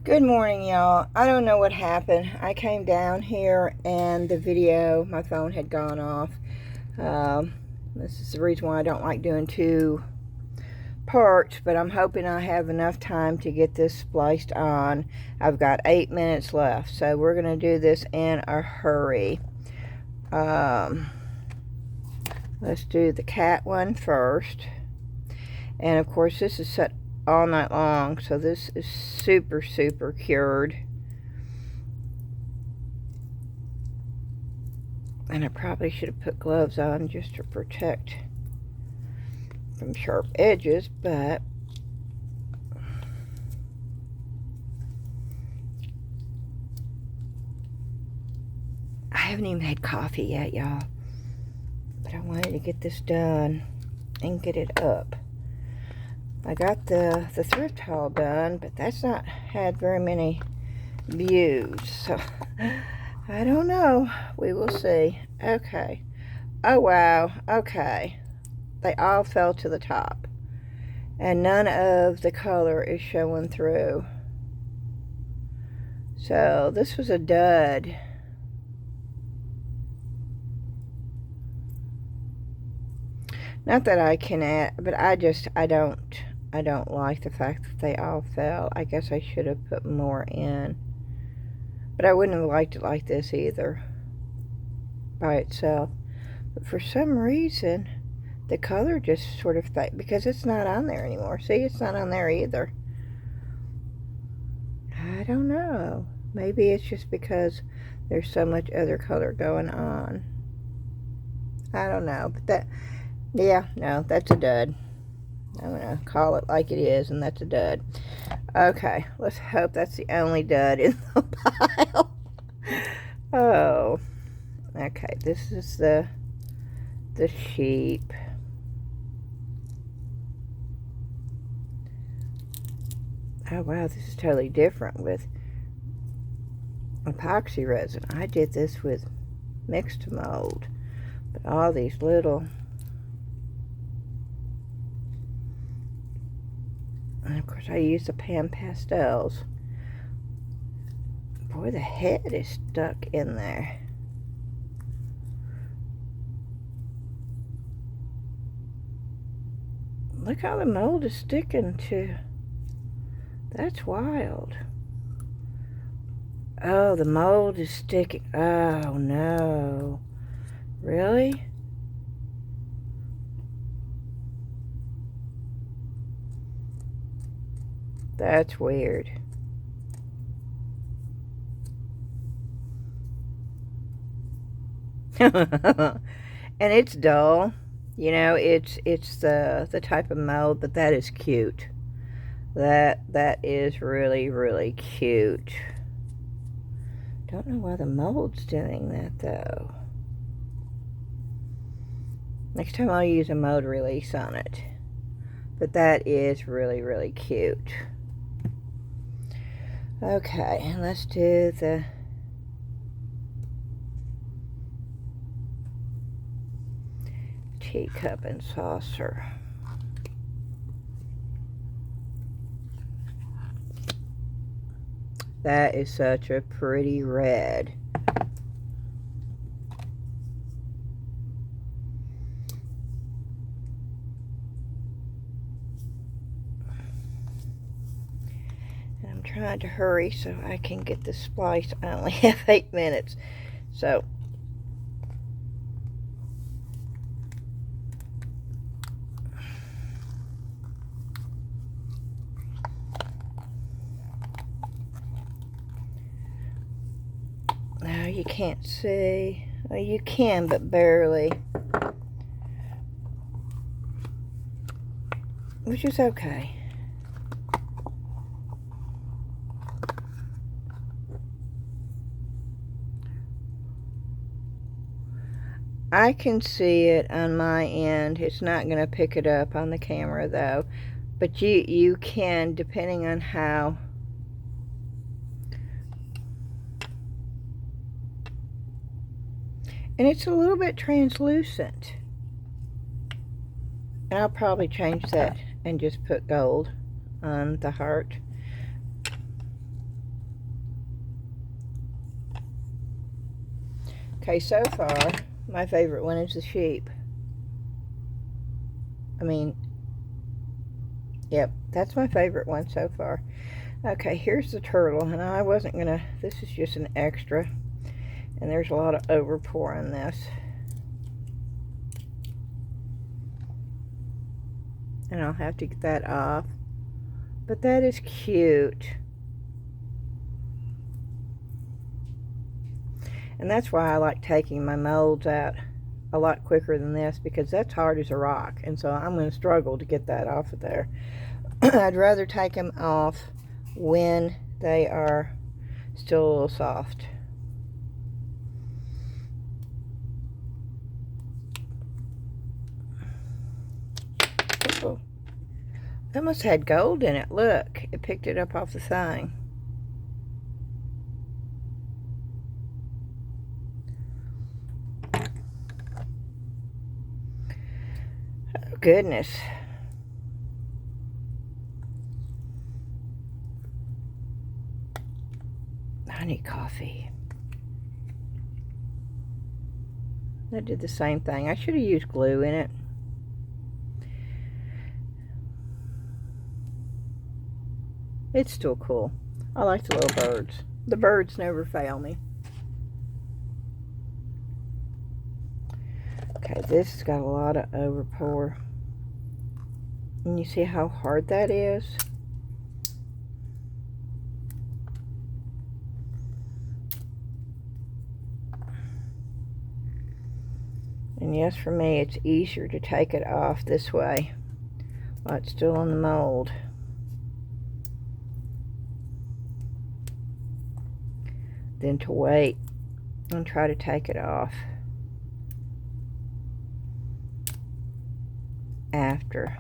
Good morning, y'all. I don't know what happened. I came down here and the video, my phone had gone off. This is the reason why I don't like doing two parts, but I'm hoping I have enough time to get this spliced on. I've got 8 minutes left, so we're going to do this in a hurry. Let's do the cat one first. And of course, this is set all night long, so this is super cured. And I probably should have put gloves on just to protect from sharp edges, but I haven't even had coffee yet, y'all. But I wanted to get this done and get it up. I got the thrift haul done, but that's not had very many views, so I don't know. We will see. Okay. Oh, wow. Okay. They all fell to the top, and none of the color is showing through. So this was a dud. Not that I can add, but I don't like the fact that they all fell. I guess I should have put more in. But I wouldn't have liked it like this either, by itself. But for some reason, the color just sort of faded, because it's not on there anymore. See, it's not on there either. I don't know. Maybe it's just because there's so much other color going on. I don't know. But that, yeah, no, that's a dud. I'm going to call it like it is, and that's a dud. Okay, let's hope that's the only dud in the pile. Oh, okay, this is the sheep. Oh, wow, this is totally different with epoxy resin. I did this with mixed mold, but all these little... And of course I use the Pastels. Boy, the head is stuck in there. Look how the mold is sticking to. That's wild. Oh, the mold is sticking. Oh, no. Really? That's weird. And it's dull. You know, it's the type of mold, but that is cute. That is really cute. Don't know why the mold's doing that though. Next time I'll use a mold release on it. But that is really cute. Okay, and let's do the teacup and saucer. That is such a pretty red. Trying to hurry so I can get this spliced. I only have 8 minutes, so now you can't see. Well, you can, but barely, which is okay. I can see it on my end. It's not going to pick it up on the camera though, but you can, depending on how. And it's a little bit translucent. And I'll probably change that and just put gold on the heart. Okay, so far, my favorite one is the sheep. I mean, yep, that's my favorite one so far. Okay, here's the turtle, and I wasn't gonna, this is just an extra, and there's a lot of overpour in this. And I'll have to get that off. But that is cute. And that's why I like taking my molds out a lot quicker than this, because that's hard as a rock. And so I'm going to struggle to get that off of there. I'd rather take them off when they are still a little soft. Oh, that must have had gold in it. Look, it picked it up off the thing. Oh, goodness. I need coffee. That did the same thing. I should have used glue in it. It's still cool. I like the little birds. The birds never fail me. Okay, this has got a lot of overpour. And you see how hard that is? And yes, for me, it's easier to take it off this way while it's still in the mold than to wait and try to take it off after.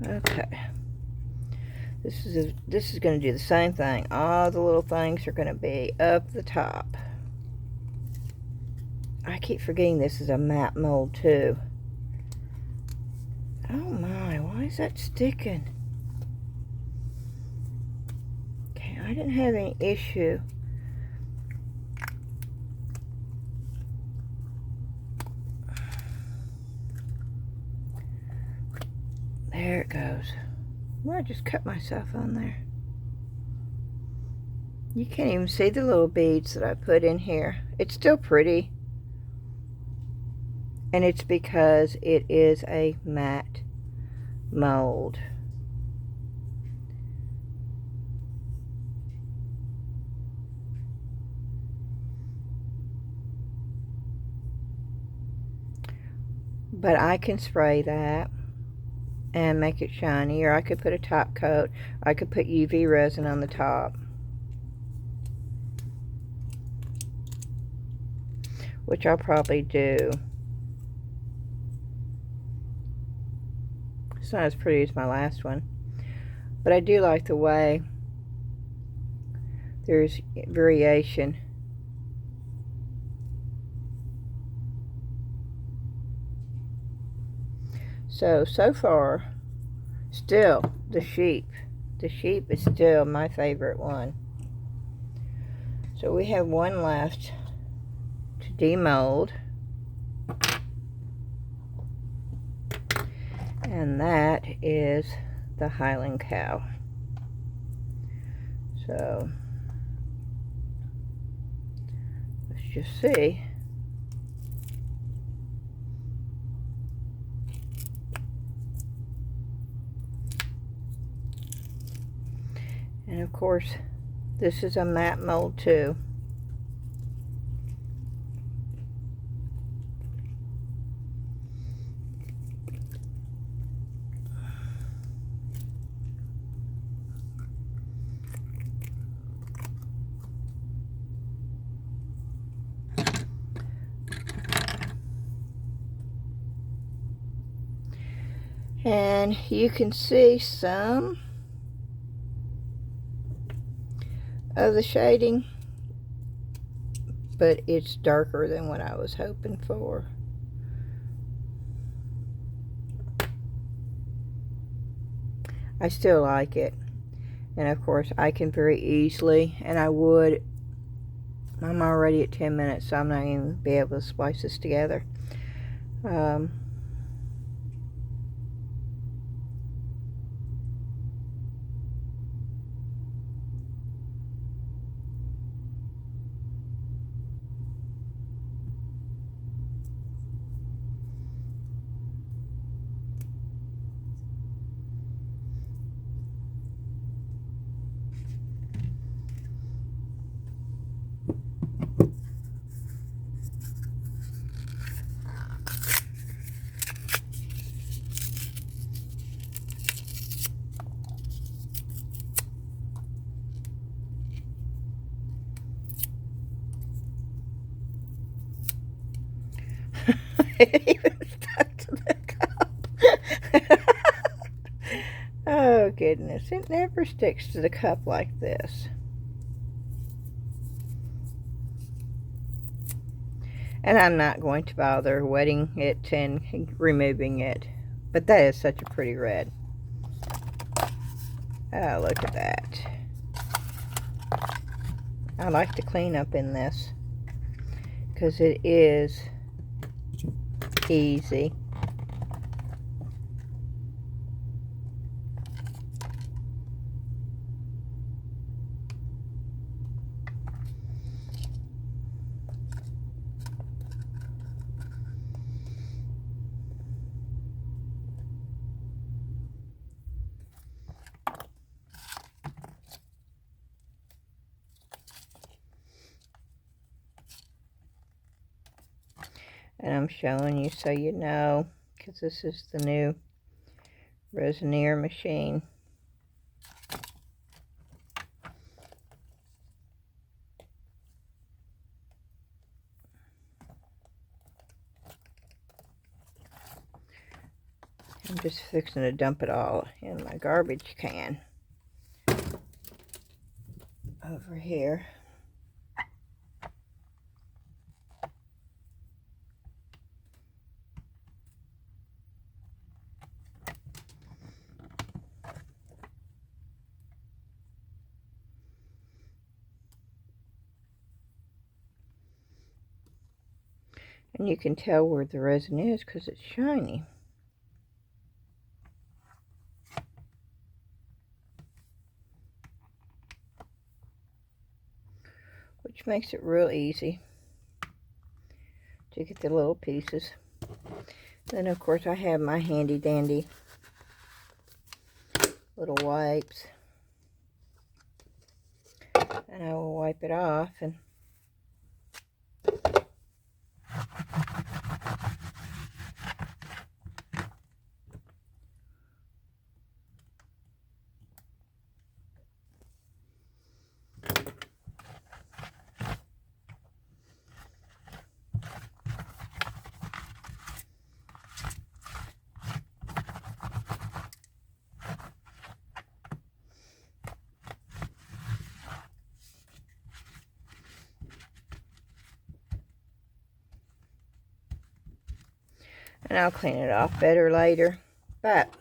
Okay, this is going to do the same thing. All the little things are going to be up the top. I keep forgetting this is a matte mold too. Oh my, why is that sticking? Okay, I didn't have any issue. There it goes. Well, I just cut myself on there. You can't even see the little beads that I put in here. It's still pretty. And it's because it is a matte mold. But I can spray that and make it shiny, or I could put a top coat, or I could put UV resin on the top, which I'll probably do. It's not as pretty as my last one, but I do like the way there's variation. So far, still the sheep. The sheep is still my favorite one. So we have one left to demold. And that is the Highland Cow. So, let's just see. And of course, this is a matte mold too. And you can see some of the shading, but it's darker than what I was hoping for. I still like it. And of course I can very easily, and I would, I'm already at 10 minutes, so I'm not even going to be able to splice this together. It even stuck to the cup. Oh goodness, it never sticks to the cup like this. And I'm not going to bother wetting it and removing it. But that is such a pretty red. Oh, look at that. I like to clean up in this because it is easy. And I'm showing you so you know, because this is the new Resiners machine. I'm just fixing to dump it all in my garbage can over here. And you can tell where the resin is because it's shiny. Which makes it real easy to get the little pieces. Then of course I have my handy dandy little wipes. And I will wipe it off and I'll clean it off better later. But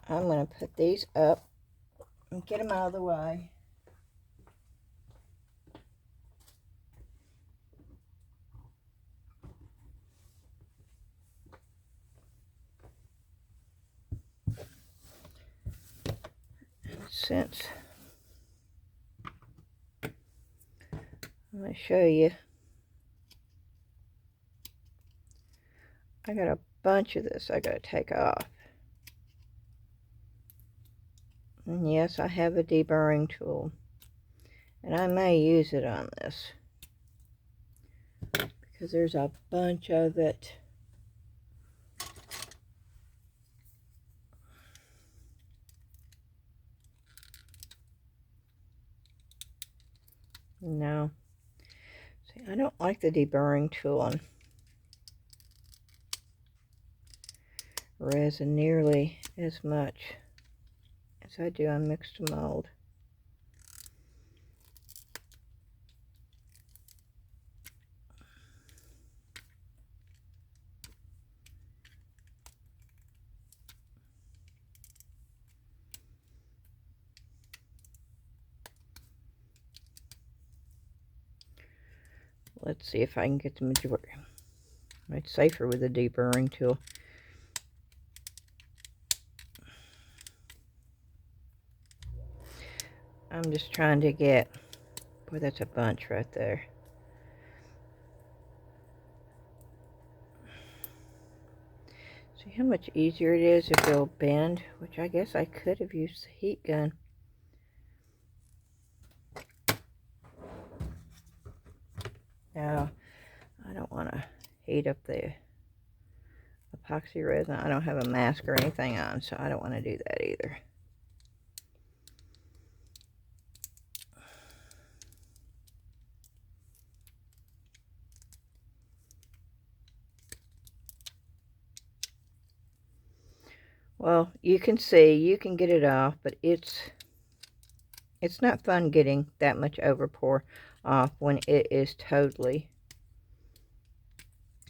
I'm going to put these up and get them out of the way. Since I'm going to show you, I got a bunch of this I got to take off. And yes, I have a deburring tool, and I may use it on this because there's a bunch of it. No, see, I don't like the deburring tool on resin nearly as much as I do on mixed mold. Let's see if I can get the majority. It's safer with a deburring tool. I'm just trying to get, boy, that's a bunch right there. See how much easier it is if it'll bend, which I guess I could have used the heat gun. No, I don't want to heat up the epoxy resin. I don't have a mask or anything on, so I don't want to do that either. Well, you can see, you can get it off, but it's not fun getting that much overpour off when it is totally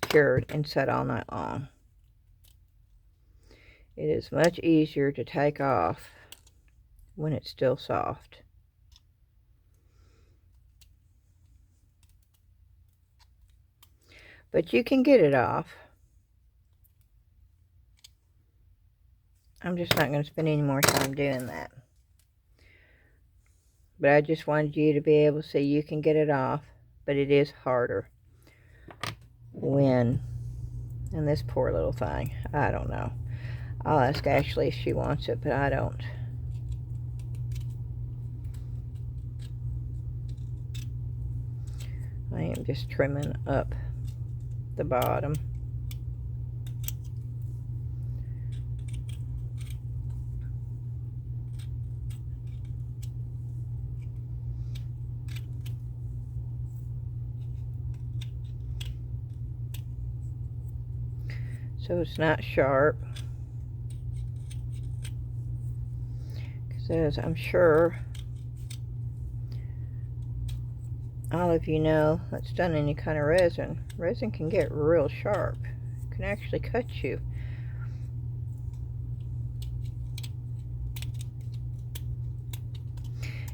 cured and set all night long. It is much easier to take off when it's still soft. But you can get it off. I'm just not going to spend any more time doing that. But I just wanted you to be able to see you can get it off, but it is harder when, and this poor little thing, I don't know. I'll ask Ashley if she wants it, but I don't. I am just trimming up the bottom. So it's not sharp. Because as I'm sure all of you know that's done any kind of resin, resin can get real sharp. It can actually cut you.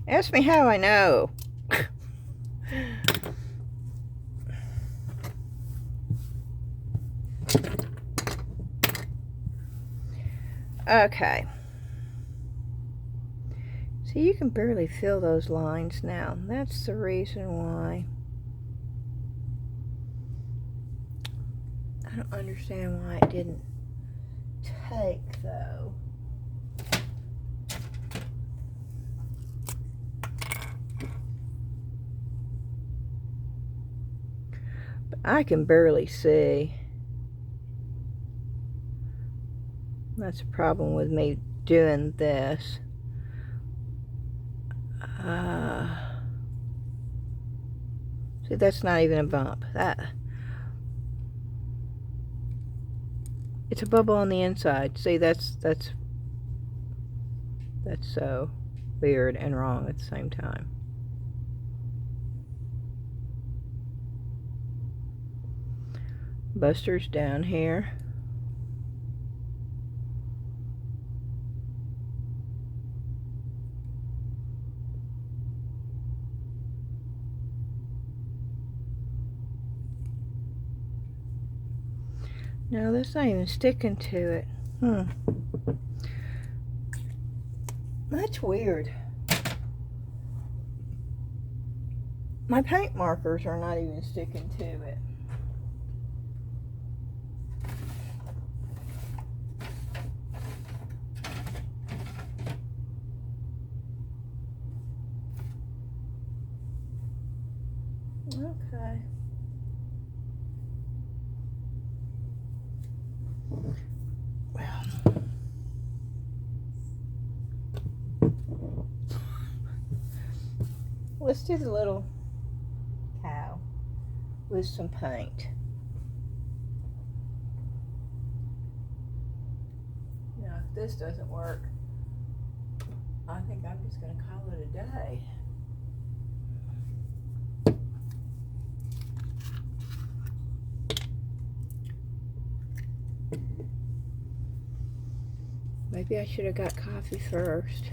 Ask me how I know. Okay. See, you can barely feel those lines now. That's the reason why. I don't understand why it didn't take, though. But I can barely see. That's a problem with me doing this. See, that's not even a bump. It's a bubble on the inside. See, that's so weird and wrong at the same time. Buster's down here. No, that's not even sticking to it. That's weird. My paint markers are not even sticking to it. Okay. Well, let's do the little cow with some paint. this doesn't work, I think I'm just going to call it a day. Maybe I should have got coffee first.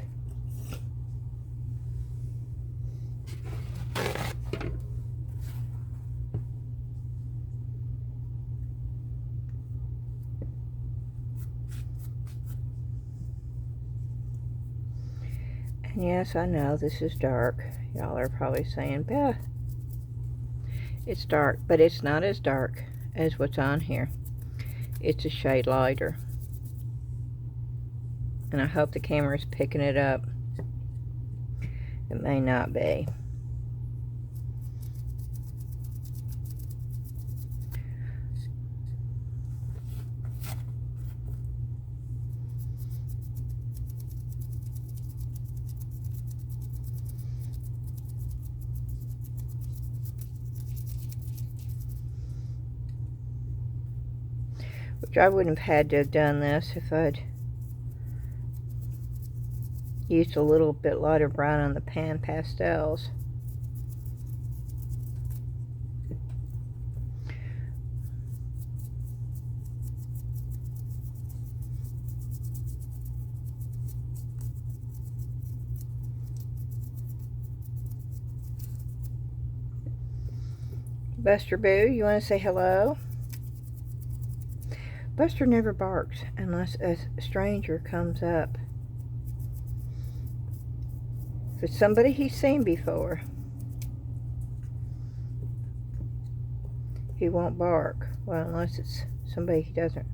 And yes, I know this is dark. Y'all are probably saying, Beth, it's dark, but it's not as dark as what's on here. It's a shade lighter. And I hope the camera is picking it up. It may not be. Which I wouldn't have had to have done this if I'd used a little bit lighter brown on the pan pastels. Buster Boo, you want to say hello? Buster never barks unless a stranger comes up. If it's somebody he's seen before, he won't bark. Well, unless it's somebody he doesn't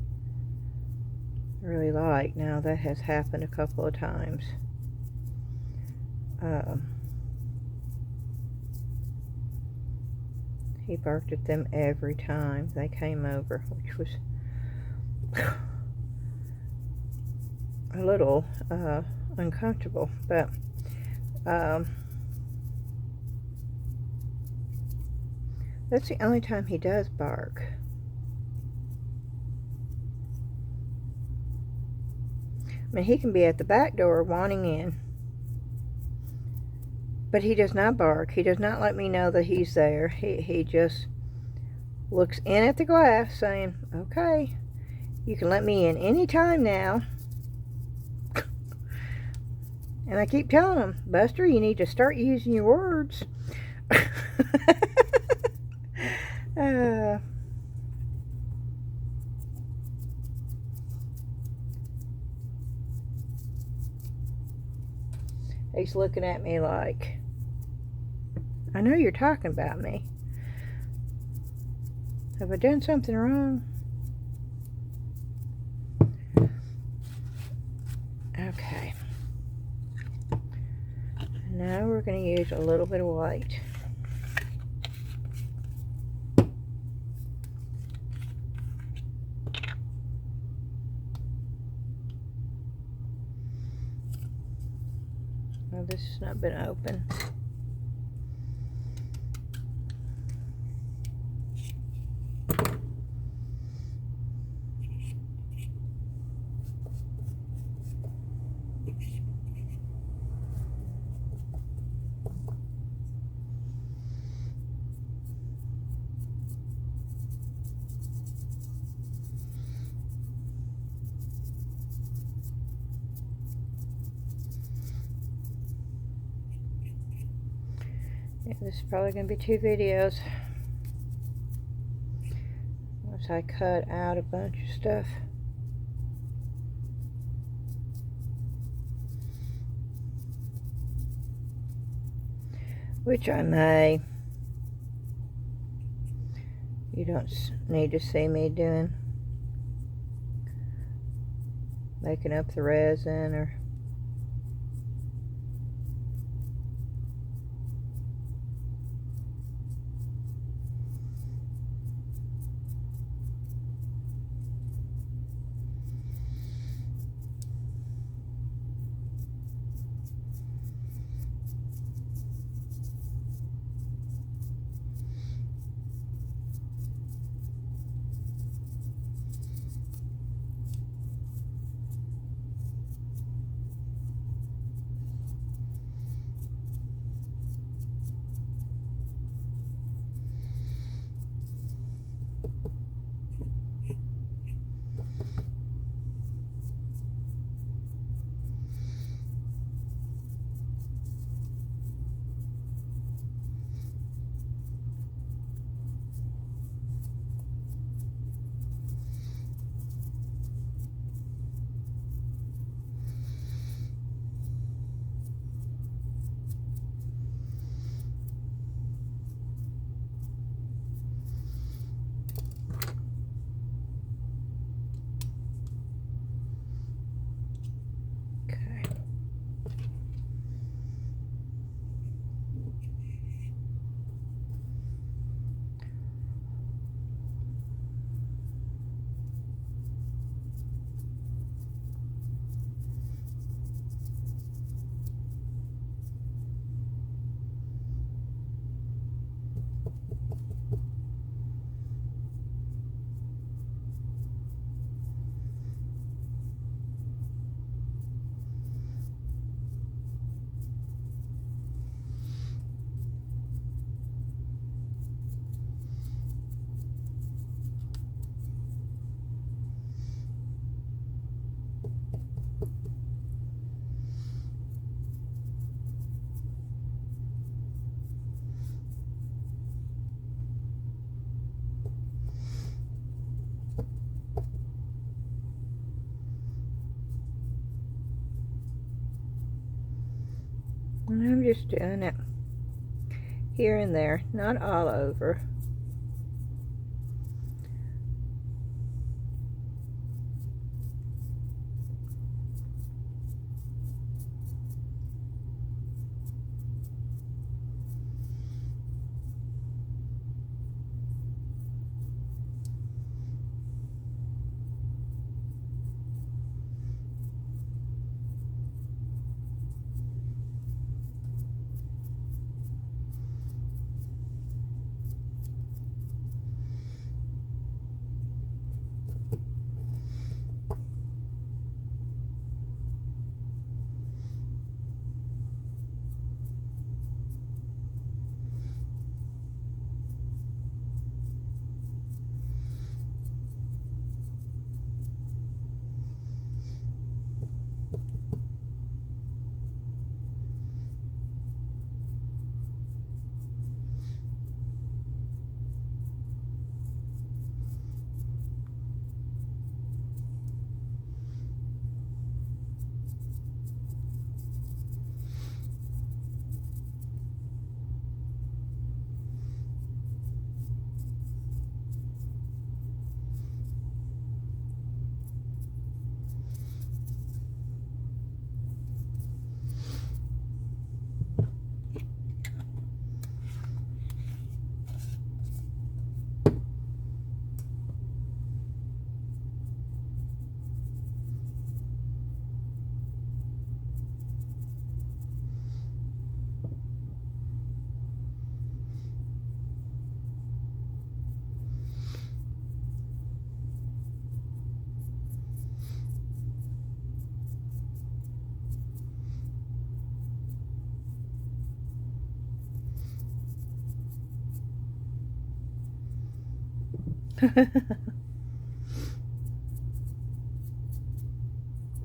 really like. Now, that has happened a couple of times. He barked at them every time they came over, which was a little uncomfortable, but that's the only time he does bark. I mean, he can be at the back door wanting in, but he does not bark. He does not let me know that he's there. He just looks in at the glass saying, okay, you can let me in any time now. And I keep telling him, Buster, you need to start using your words. He's looking at me like, I know you're talking about me. Have I done something wrong? Okay. Now we're going to use a little bit of white. Well, this has not been open. Yeah, this is probably going to be 2 videos. Once I cut out a bunch of stuff. Which I may. You don't need to see me doing. Making up the resin or. just doing it here and there, not all over.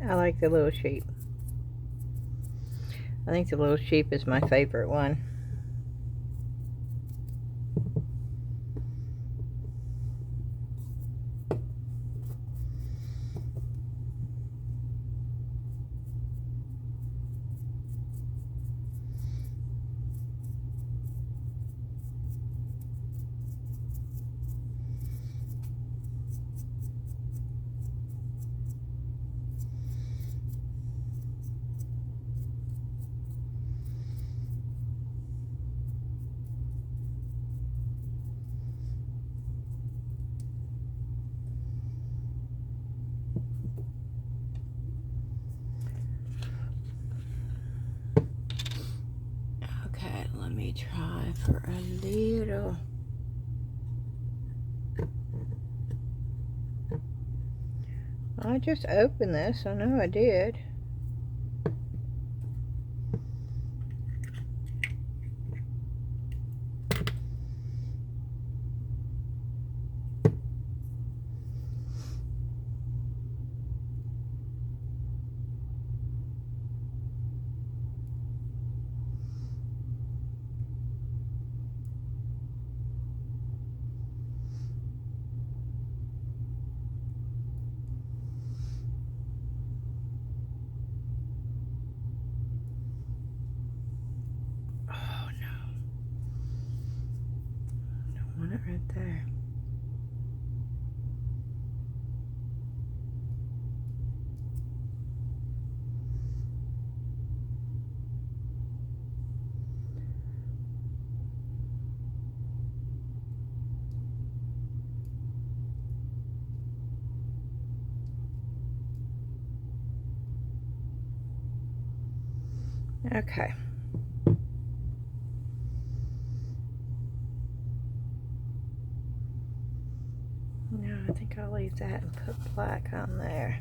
I like the little sheep. I think the little sheep is my favorite one. Let me try for a little. I just opened this, I know I did. It right there. Okay. No, I think I'll leave that and put black on there.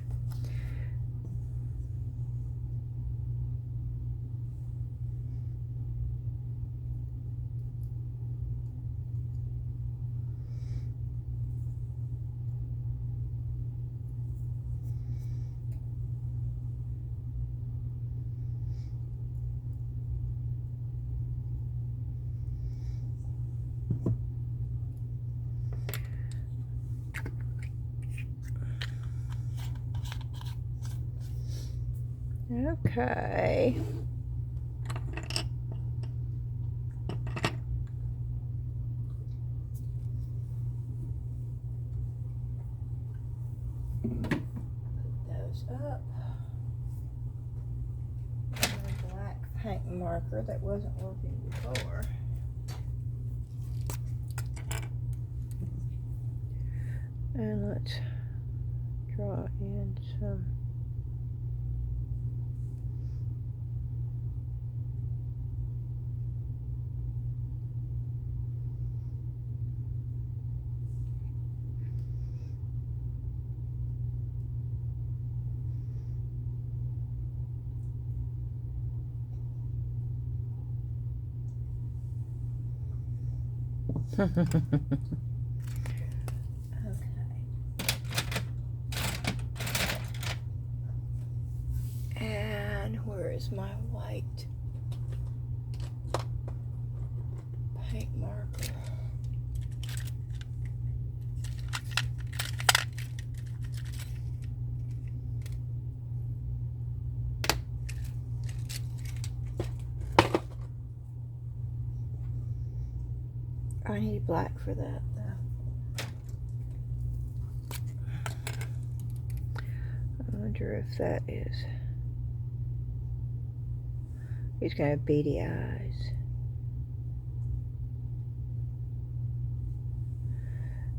Okay. Up. And a black paint marker that wasn't working before. And let's draw in some okay. And where is my white paint marker? I need black for that though. I wonder if that is. He's gonna have beady eyes.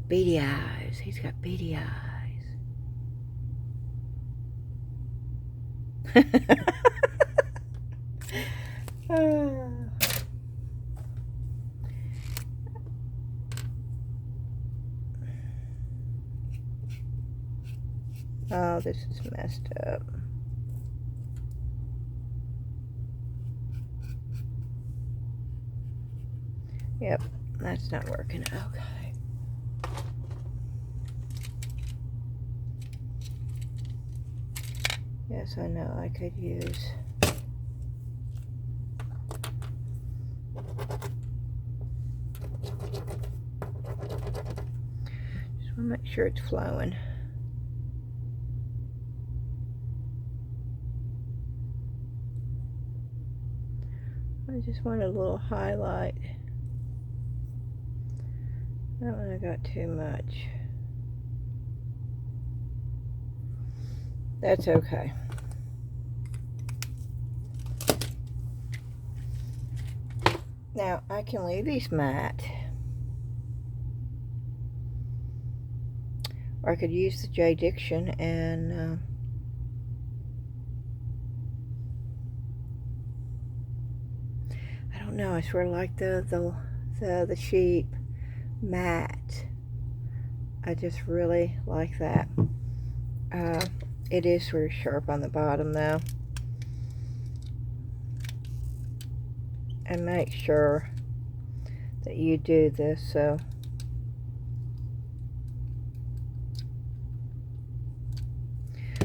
Beady eyes. He's got beady eyes. Oh, this is messed up. Yep, that's not working. Okay. Yes, I know I could use. Just want to make sure it's flowing. I just want a little highlight. That one I got too much. That's okay. Now I can leave these matte, or I could use the J Diction and I don't know. I sort of like the sheep matte. I just really like that. It is sort of sharp on the bottom though. And make sure that you do this so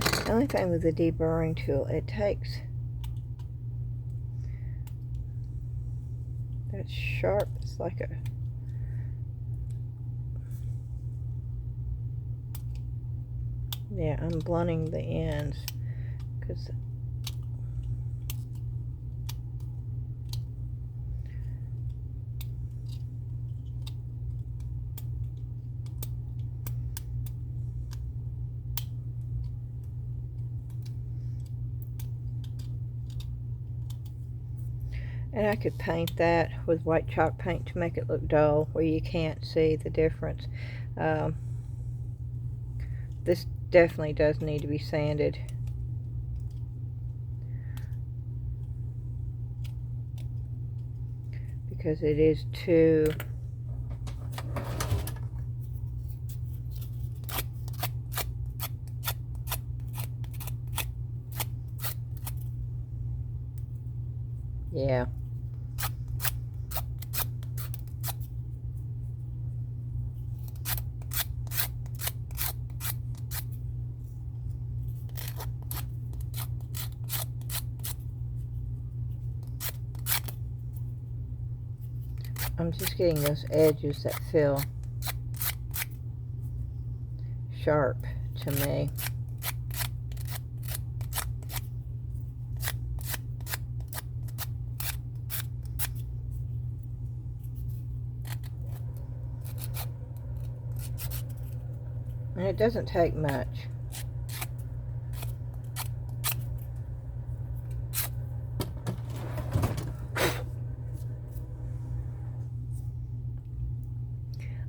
the only thing with the deburring tool, it takes that sharp, it's like a yeah, I'm blunting the ends because and I could paint that with white chalk paint to make it look dull where you can't see the difference. This definitely does need to be sanded. Because it is too yeah. I'm just getting those edges that feel sharp to me. And it doesn't take much.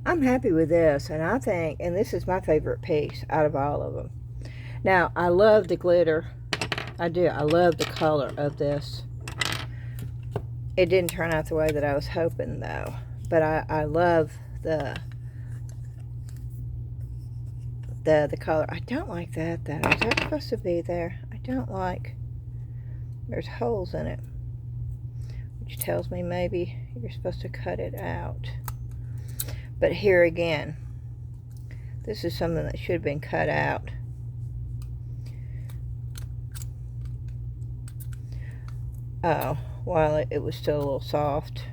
I'm happy with this, and I think, and this is my favorite piece out of all of them. Now, I love the glitter. I do. I love the color of this. It didn't turn out the way that I was hoping, though. But I love the color. I don't like that, though. Is that supposed to be there? I don't like... There's holes in it, which tells me maybe you're supposed to cut it out. But here again, this is something that should have been cut out. Oh, while it was still a little soft.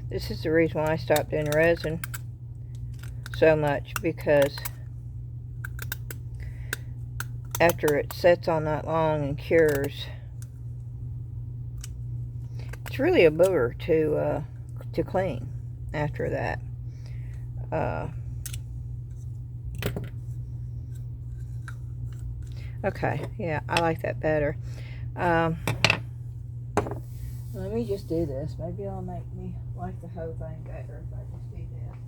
This is the reason why I stopped doing resin so much, because after it sets on that long and cures, it's really a booger to clean after that. Okay, yeah, I like that better. Let me just do this. Maybe it'll make me like the whole thing better if I just do this.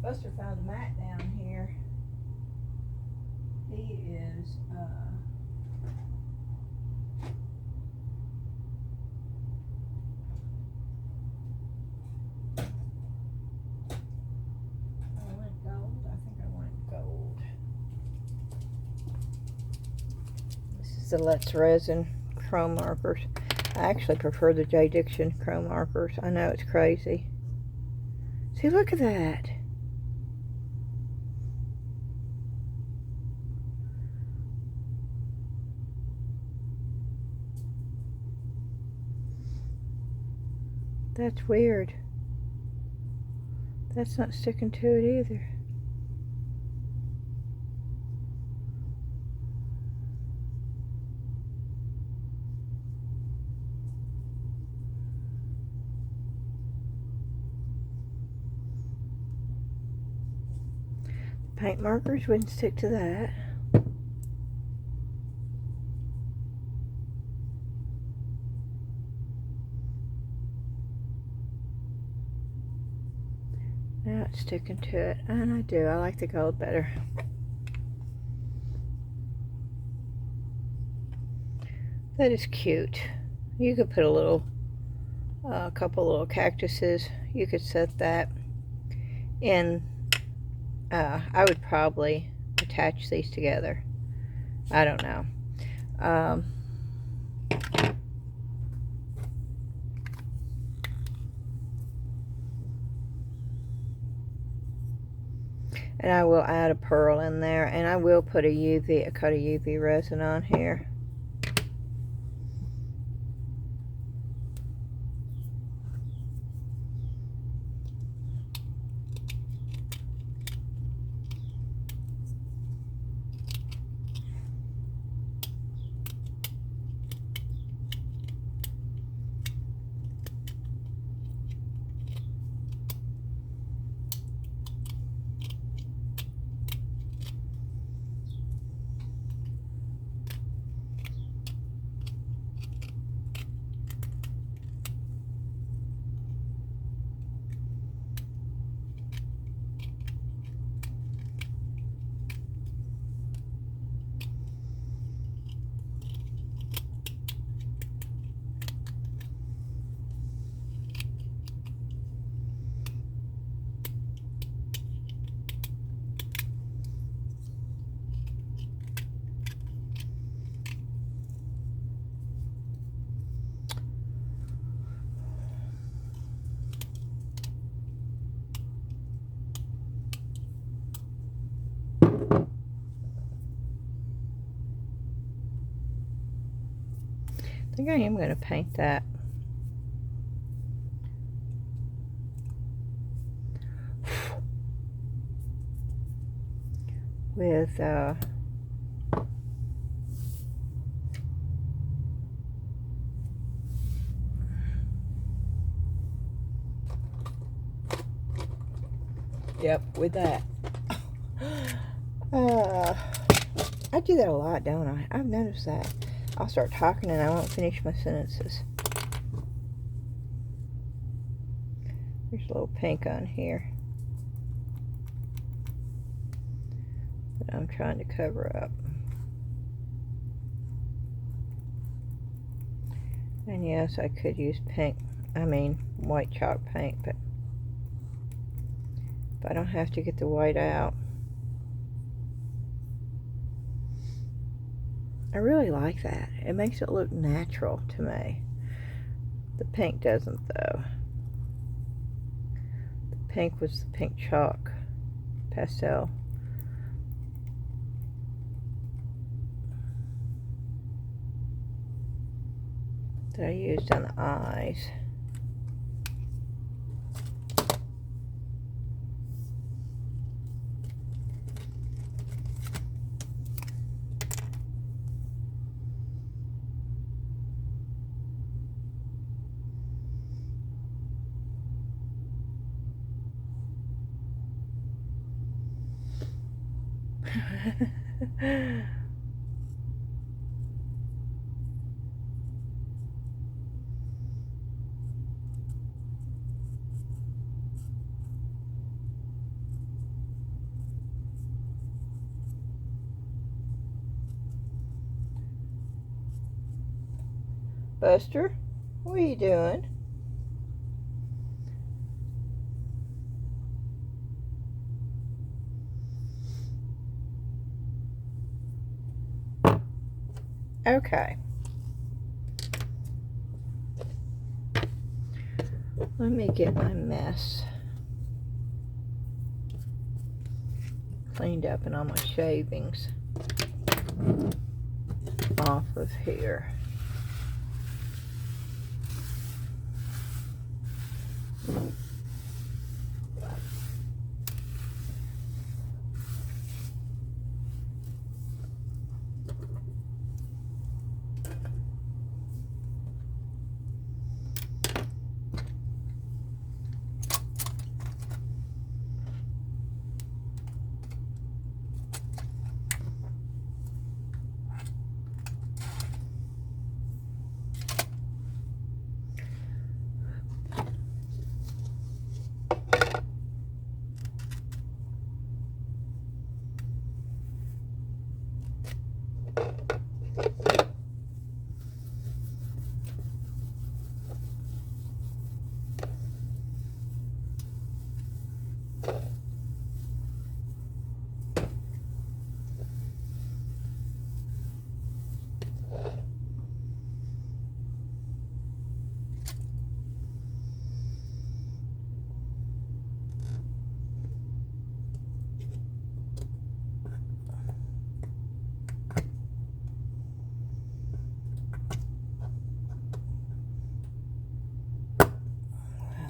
Buster found a mat down here. He is, I want gold. I think I want gold. This is the Let's Resin chrome markers. I actually prefer the J. Dixon chrome markers. I know it's crazy. See, look at that. That's weird. That's not sticking to it either. Paint markers wouldn't stick to that. Now it's sticking to it, and I do. I like the gold better. That is cute. You could put a couple little cactuses. You could set that in. I would probably attach these together. I don't know. And I will add a pearl in there, and I will put a coat of UV resin on here. I think I am going to paint that. with with that. I do that a lot, don't I? I've noticed that. I'll start talking and I won't finish my sentences. There's a little pink on here that I'm trying to cover up. And yes, I could use white chalk paint, but if I don't have to get the white out. I really like that. It makes it look natural to me. The pink doesn't, though. The pink was the pink chalk pastel. That I used on the eyes. Buster, what are you doing? Okay. Let me get my mess cleaned up and all my shavings off of here.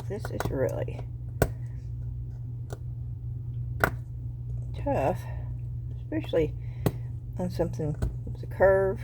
This is really tough, especially on something with a curve.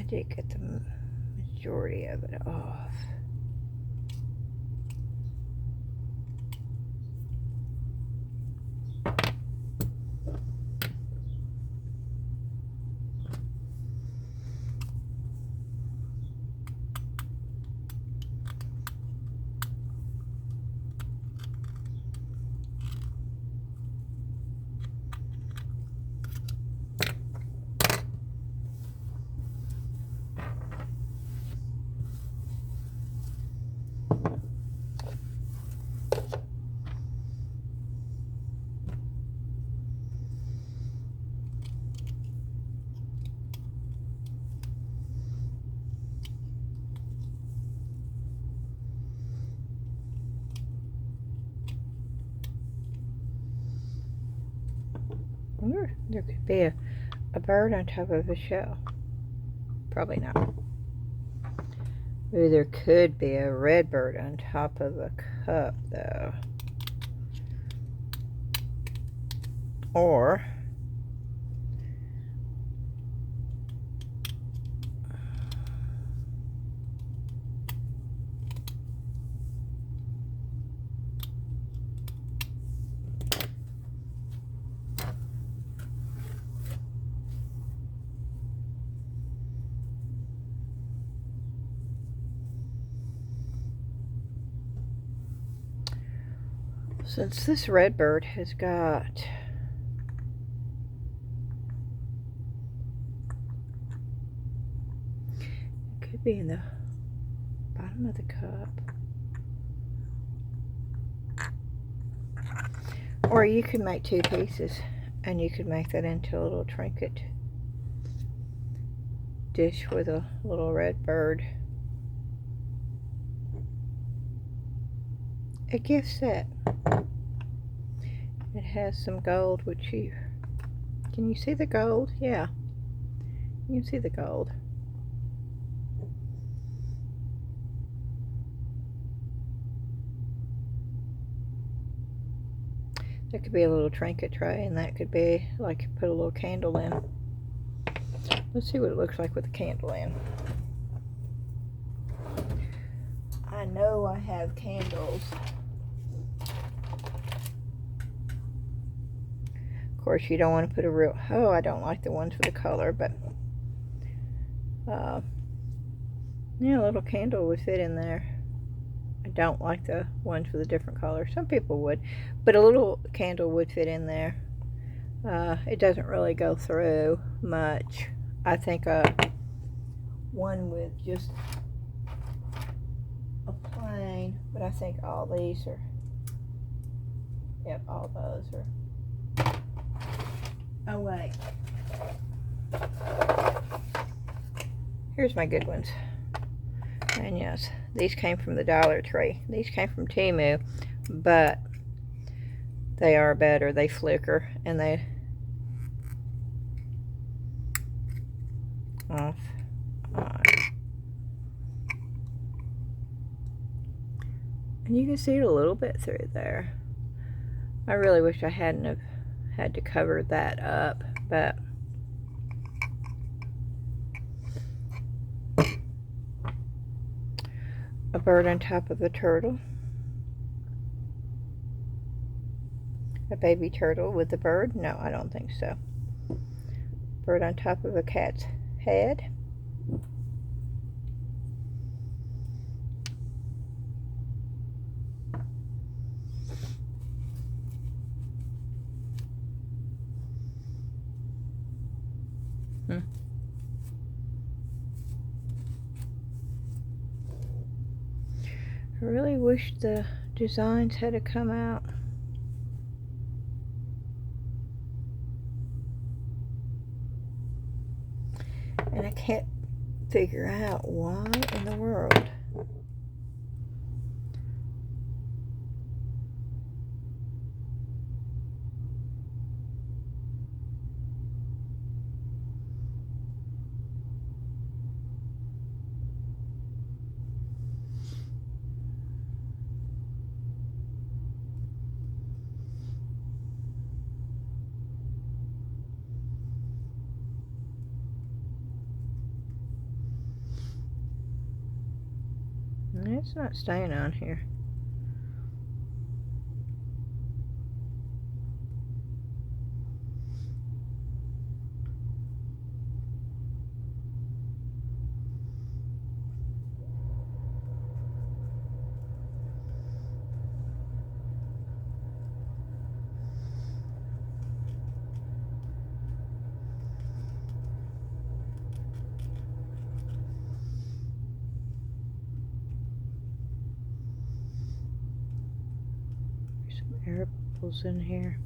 did get the majority of it off. There could be a bird on top of a shell. Probably not. Ooh, there could be a red bird on top of a cup, though. Or since this red bird has got it could be in the bottom of the cup, or you could make two pieces and you could make that into a little trinket dish with a little red bird. A gift set. It has some gold, which can you see the gold? Yeah, you can see the gold. That could be a little trinket tray, and that could be like you put a little candle in. Let's see what it looks like with the candle in. I know I have candles. Of course, you don't want to put a real... Oh, I don't like the ones with the color, but... yeah, a little candle would fit in there. I don't like the ones with a different color. Some people would, but a little candle would fit in there. It doesn't really go through much. I think one with just a plain, but I think all these are... Yep, all those are... Oh, wait. Here's my good ones. And yes, these came from the Dollar Tree. These came from Temu, but they are better. They flicker and they off on. And you can see it a little bit through there. I really wish I hadn't have had to cover that up, but a bird on top of a turtle, a baby turtle with a bird. No, I don't think so. Bird on top of a cat's head. I really wish the designs had to come out. And I can't figure out why in the world. It's not staying on here. Air bubbles in here.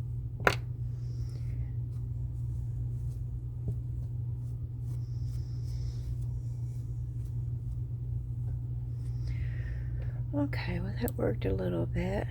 Okay, well that worked a little bit.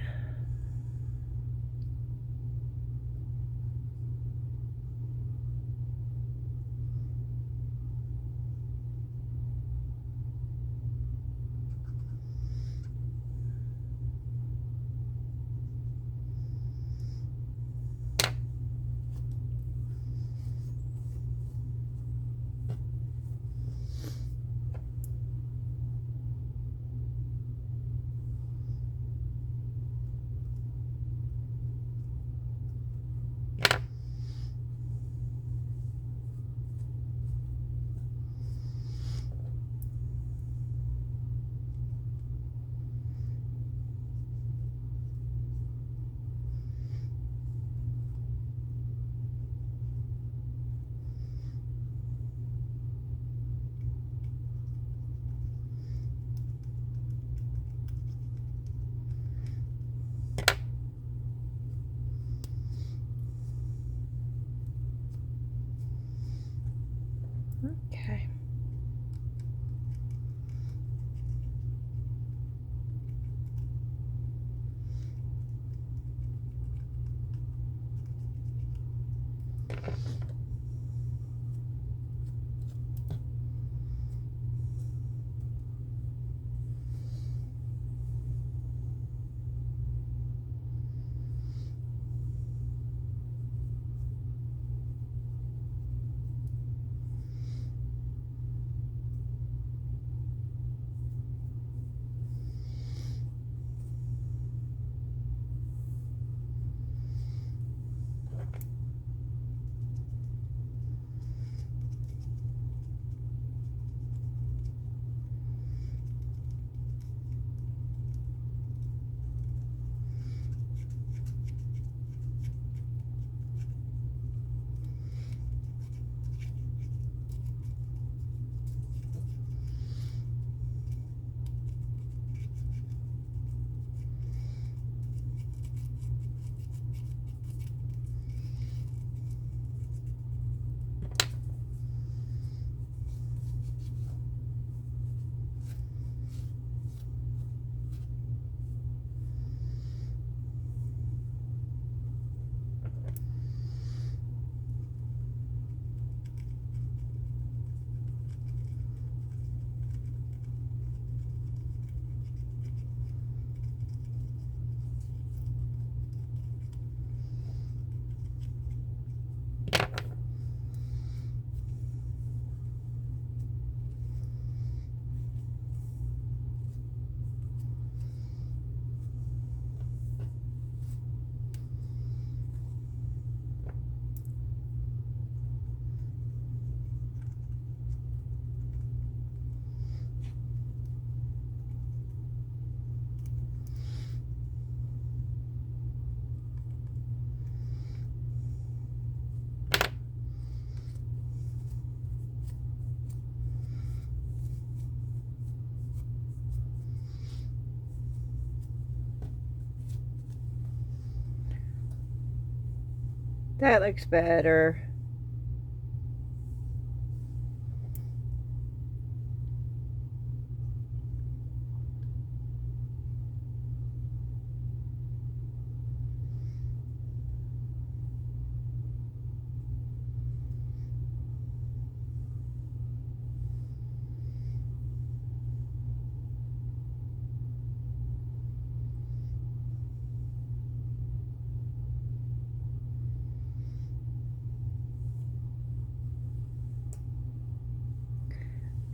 Okay. That looks better.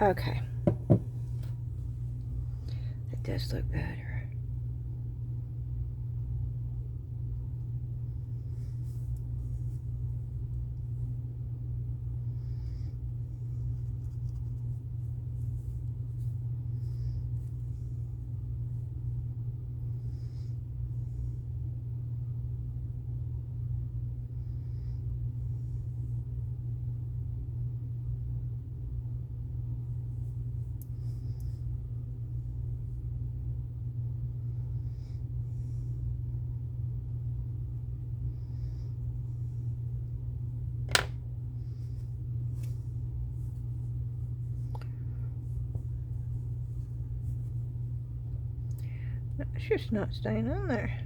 Okay. That this look better. It's just not staying on there.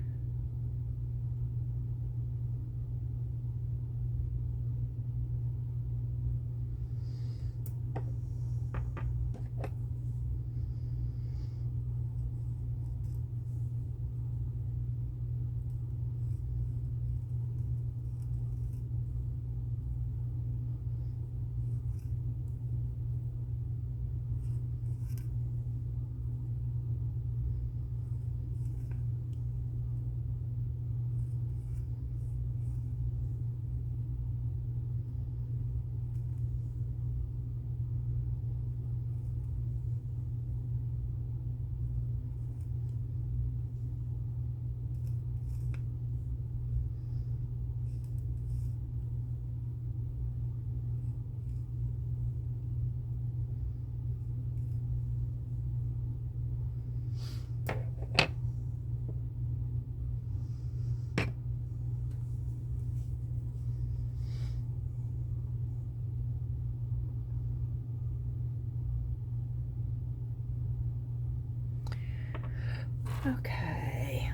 Okay.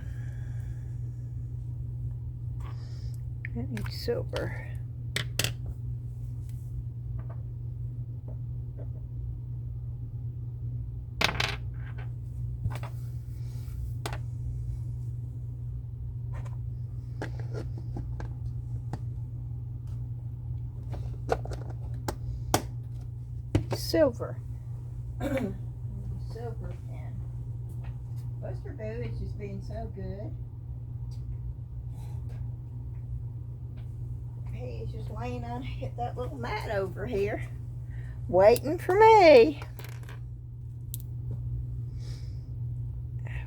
That needs silver. Silver. Silver pen. Buster Boo is just being so good. He's just laying on that little mat over here, waiting for me.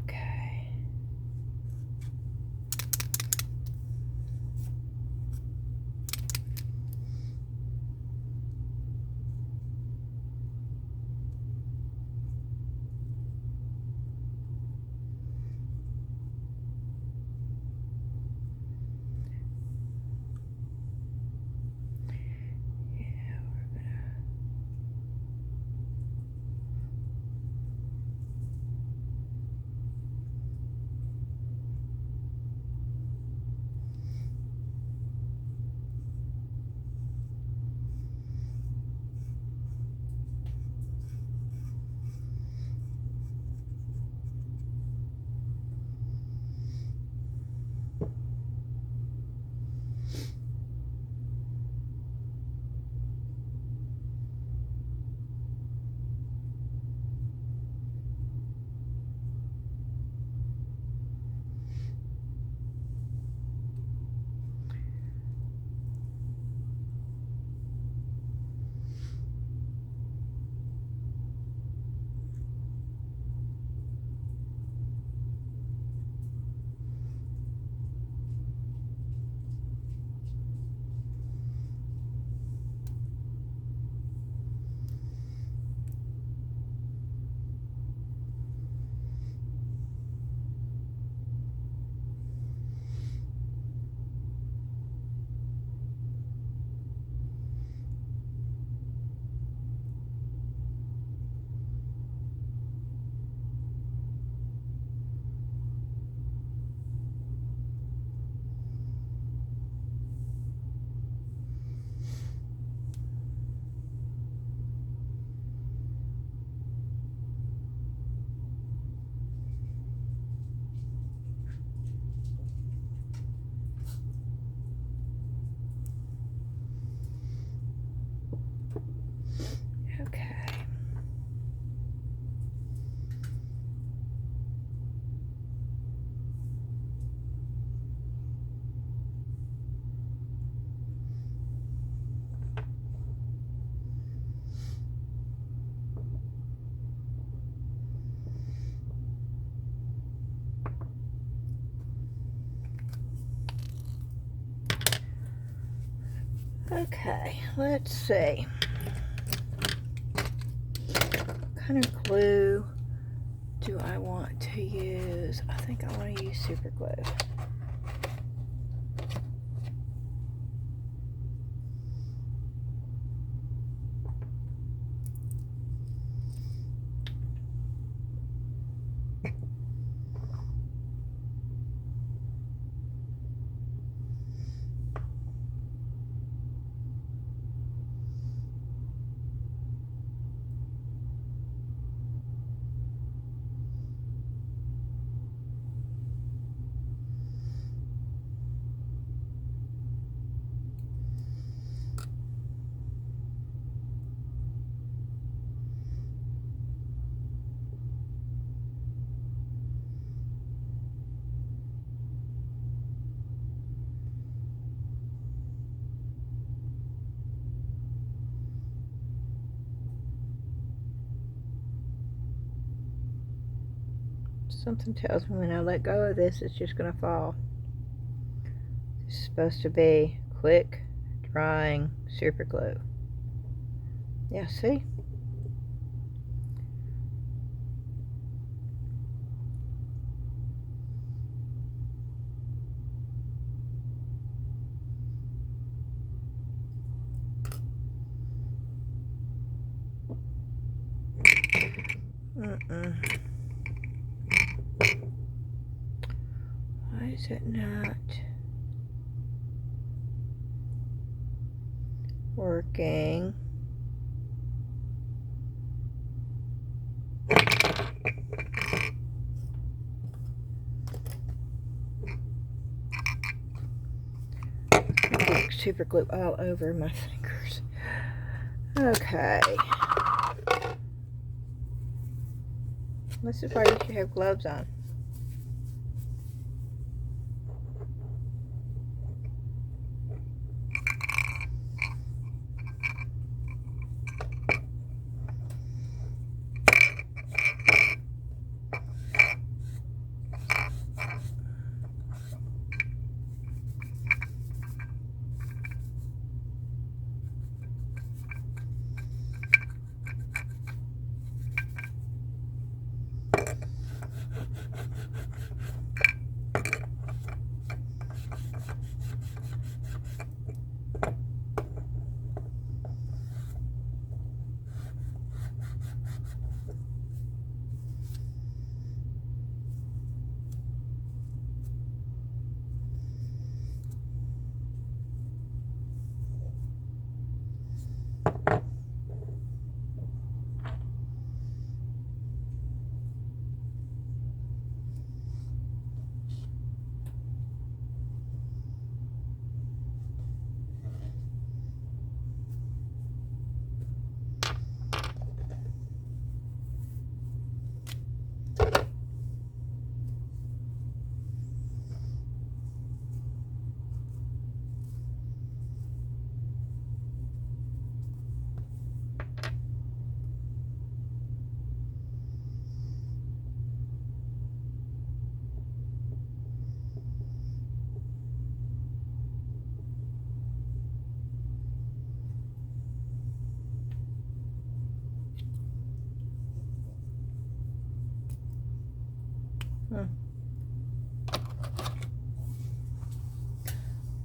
Okay. Okay, let's see. What kind of glue do I want to use? I think I want to use super glue. Something tells me when I let go of this, it's just going to fall. It's supposed to be quick drying super glue. Yeah, see? Why is it not working? Super glue all over my fingers. Okay. This is why you should have gloves on.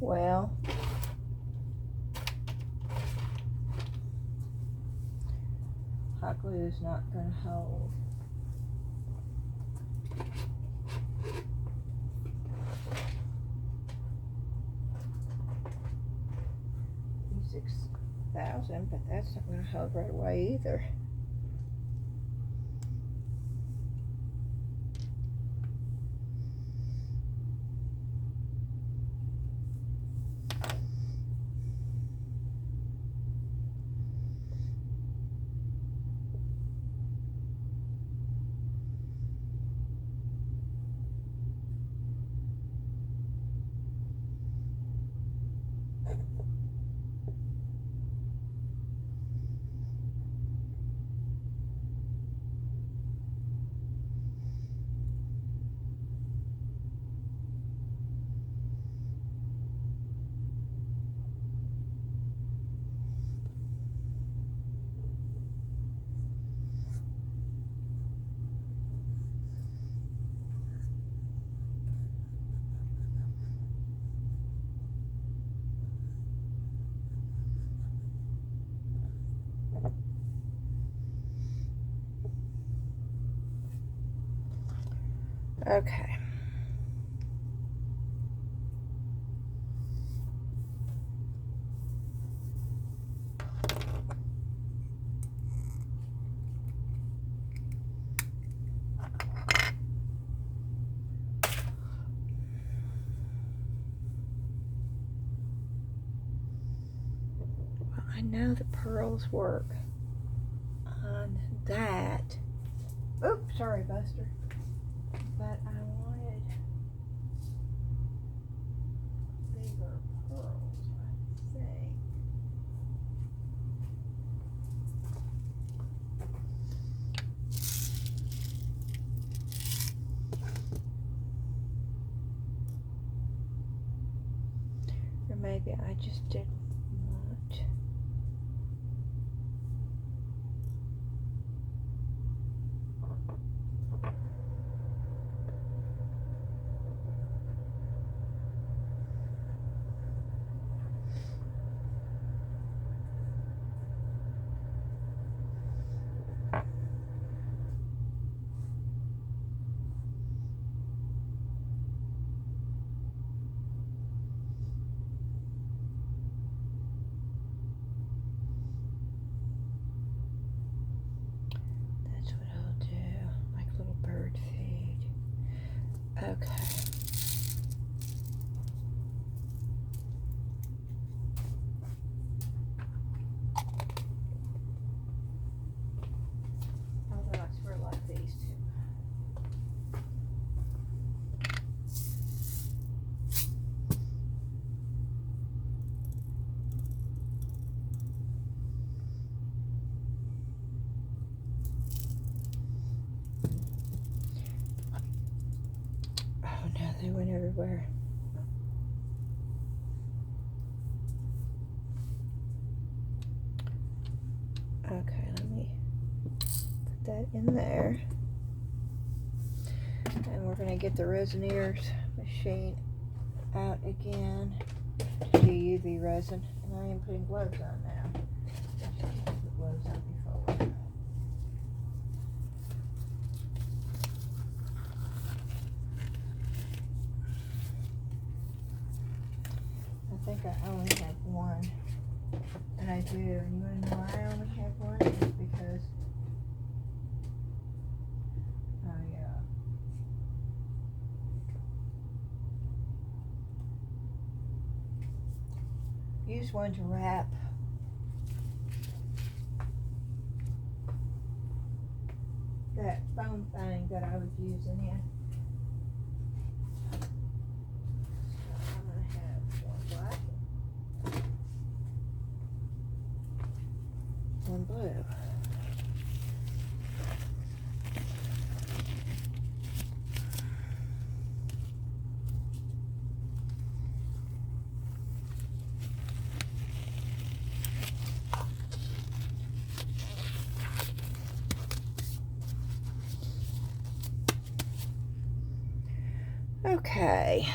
Well, hot glue is not going to hold. $6,000, but that's not going to hold right away either. Okay. Well, I know the pearls work on that. Oops, sorry, Buster. But I wanted bigger pearls, I think. Or maybe I just didn't want. That's what I'll do, like little bird feed. Okay. Although I swear I like these two. Oh no, they went everywhere. Okay, let me put that in there. And we're going to get the Resiners machine out again to do UV resin. And I am putting gloves on now. I should have put gloves on before. I think I only have one. And I do. And you want to know why I only have one? It's because I use one to wrap that foam thing that I was using in. So I'm going to have one black, one blue. Okay.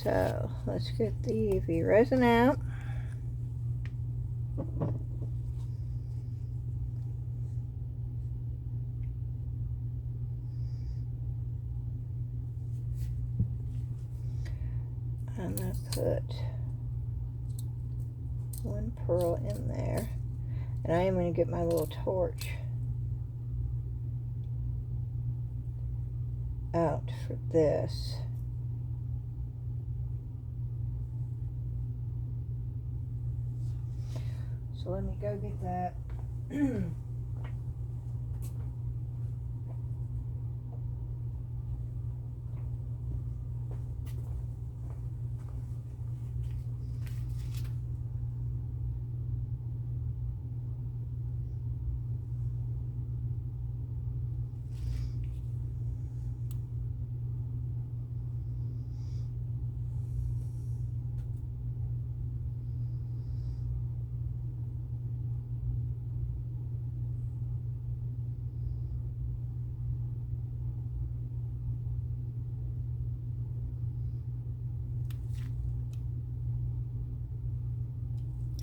So let's get the UV resin out. I'm going to put one pearl in there, and I am going to get my little torch out for this. So let me go get that.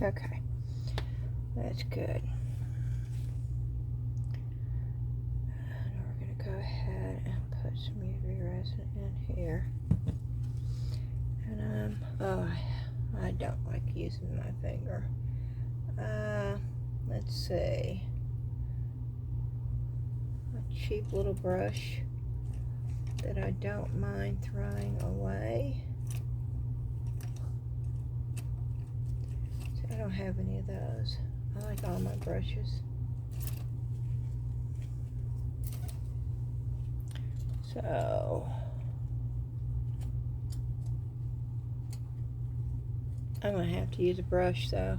Okay, that's good. And we're going to go ahead and put some UV resin in here. And oh, I don't like using my finger. Let's see. A cheap little brush that I don't mind throwing away. I don't have any of those. I like all my brushes. So I'm gonna have to use a brush though.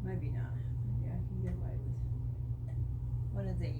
Maybe not. Maybe I can get away with one of these.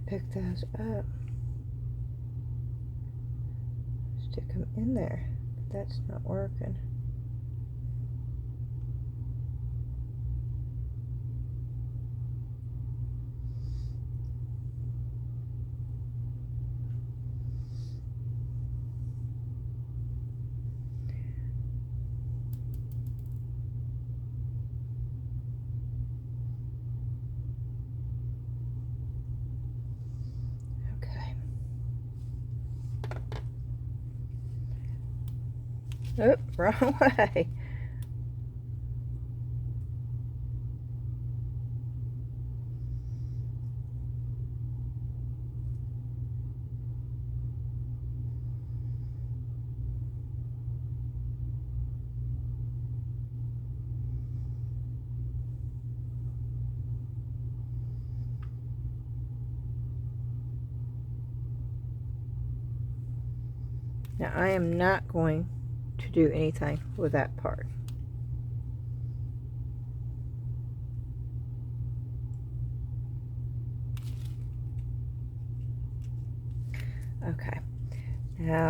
Pick those up, stick them in there, but that's not working. Oh, wrong way. Now I am not going to do anything with that part. Okay, now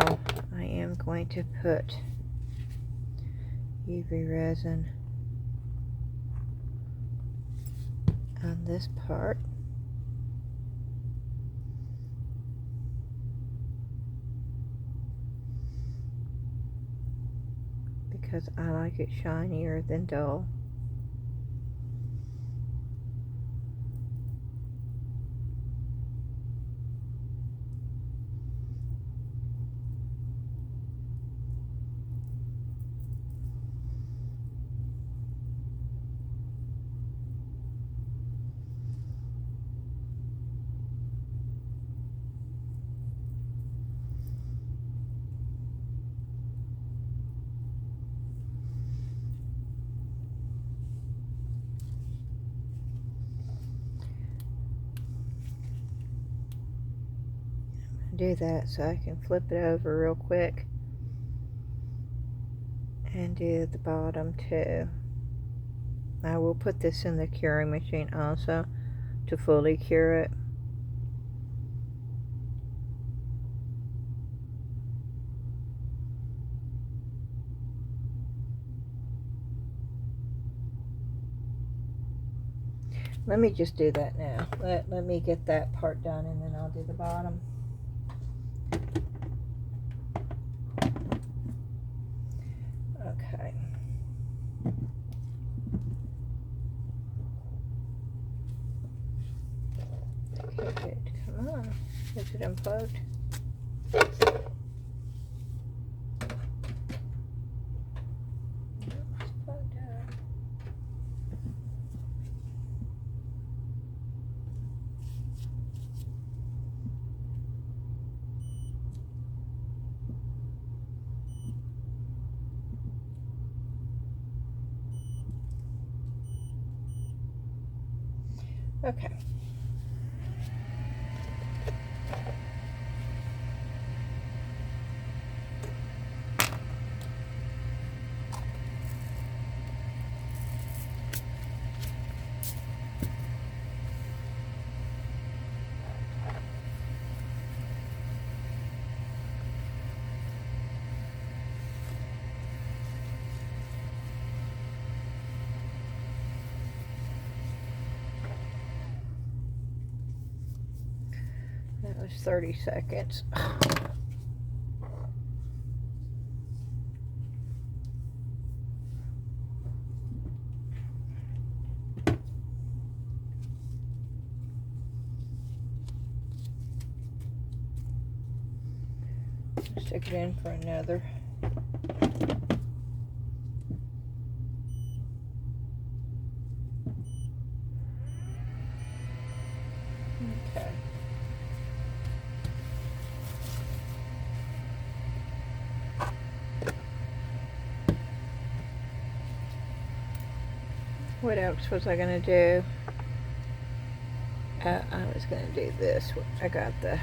I am going to put UV resin on this part. Because I like it shinier than dull. Do that so I can flip it over real quick and do the bottom too. I will put this in the curing machine also to fully cure it. Let me just do that now. Let me get that part done, and then I'll do the bottom. Okay. Okay, come on. Is it unplugged? It's plugged up. Okay. That was 30 seconds. Stick it in for another. Okay. What else was I gonna do? I was gonna do this. I got the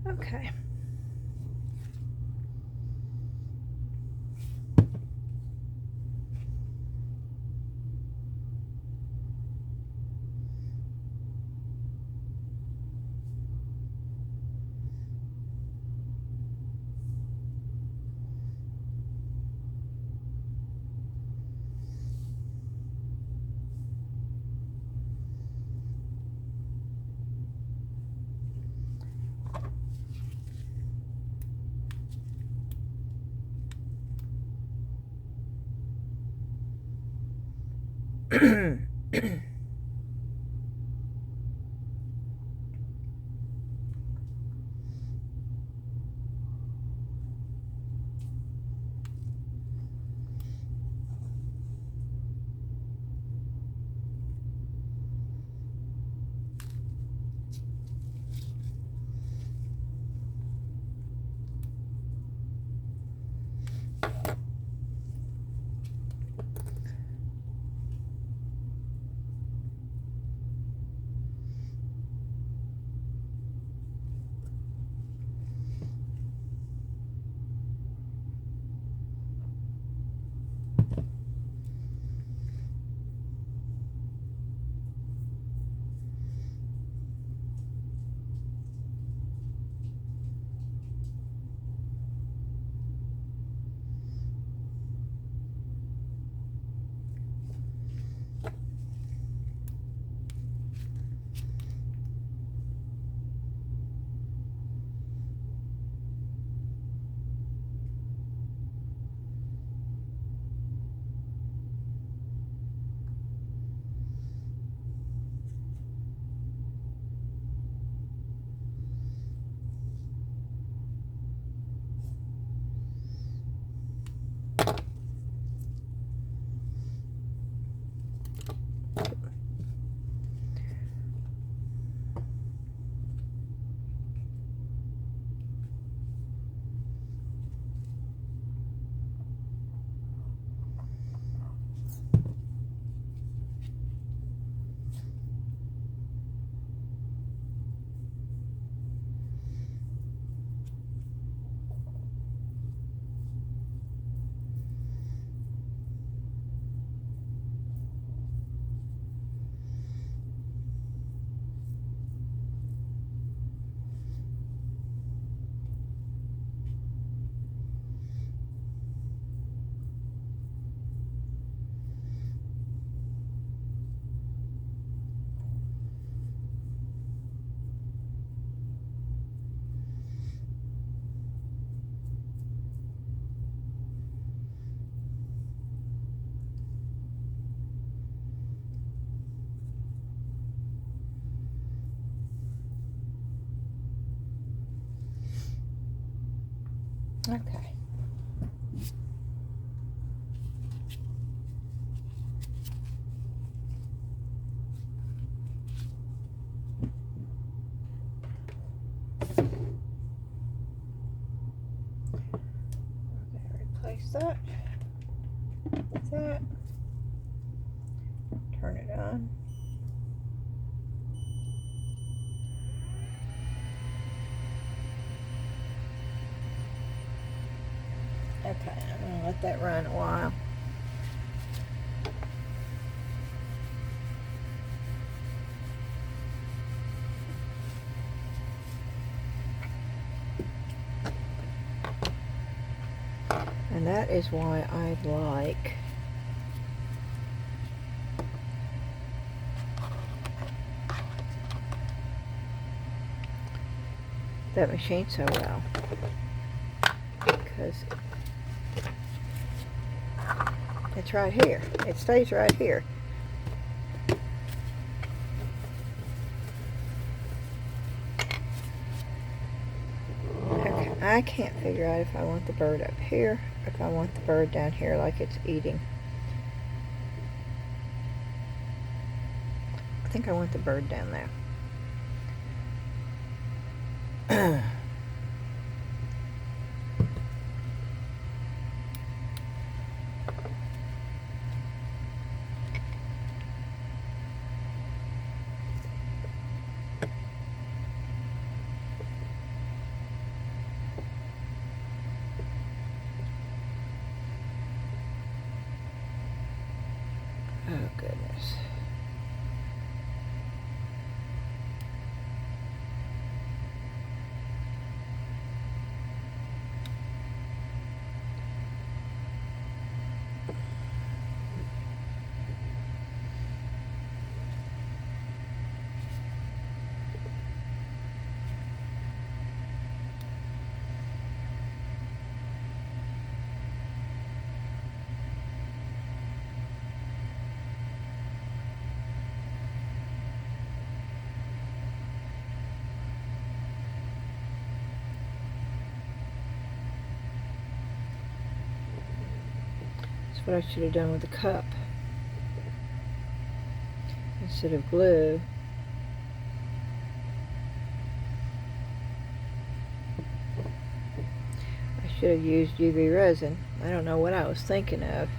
okay. Okay. Replace that with that. Turn it on. Okay, I'm going to let that run a while. And that is why I like that machine so well, because it's right here. It stays right here. Okay, I can't figure out if I want the bird up here or if I want the bird down here like it's eating. I think I want the bird down there. Oh, goodness. what I should have done with the cup. Instead of glue. I should have used UV resin. I don't know what I was thinking of.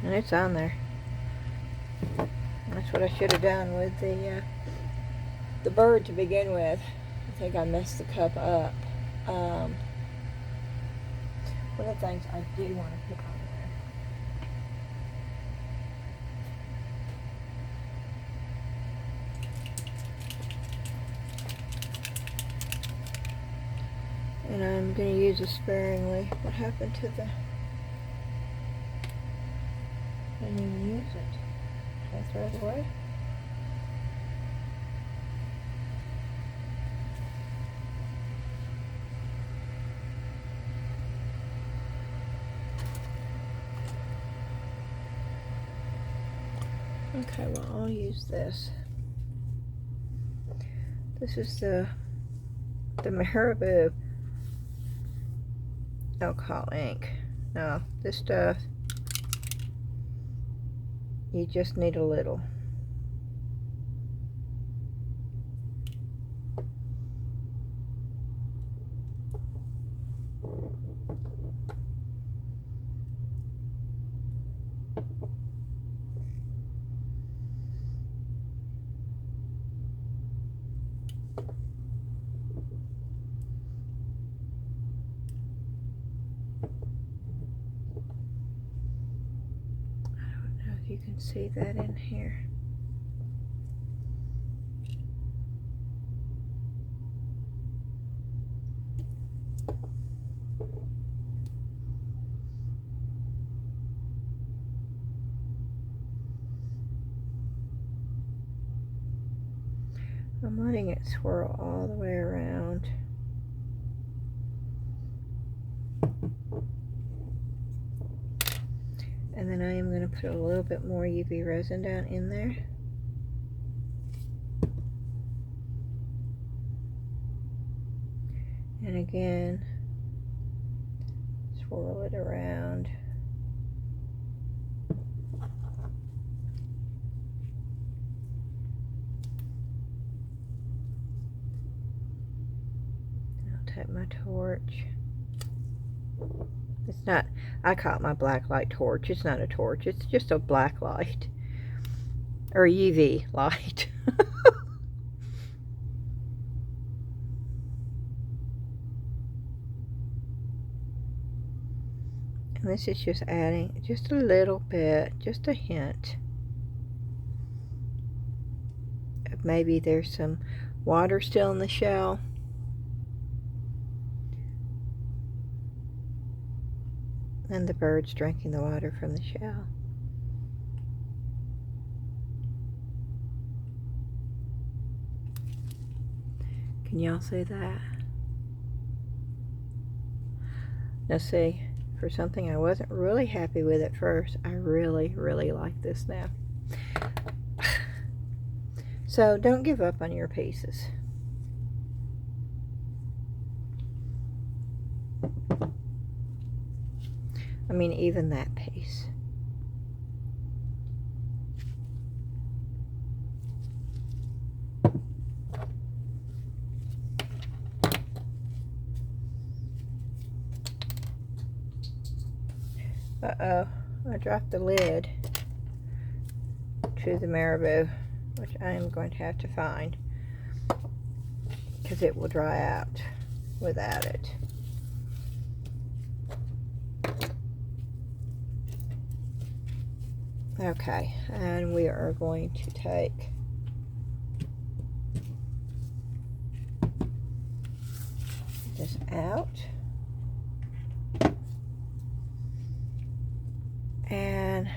And it's on there. That's what I should have done with the bird to begin with. I think I messed the cup up. One of the things I do want to put on there. And I'm going to use it sparingly. What happened to the... I didn't even use it. Did I throw it away? Okay, well, I'll use this. This is the Marabou alcohol ink. Now, this stuff, you just need a little. You can see that in here. I'm letting it swirl all the way around. And then I am going to put a little bit more UV resin down in there. And again, swirl it around. I'll take my torch. It's not, I call it my black light torch. It's not a torch, it's just a black light. Or UV light. And this is just adding just a little bit, just a hint. Maybe there's some water still in the shell. And the bird's drinking the water from the shell. Can y'all see that? Now see, for something I wasn't really happy with at first, I really, really like this now. So don't give up on your pieces. I mean, even that piece. Uh-oh, I dropped the lid. to the marabou, which I am going to have to find because it will dry out without it. Okay, and we are going to take this out. And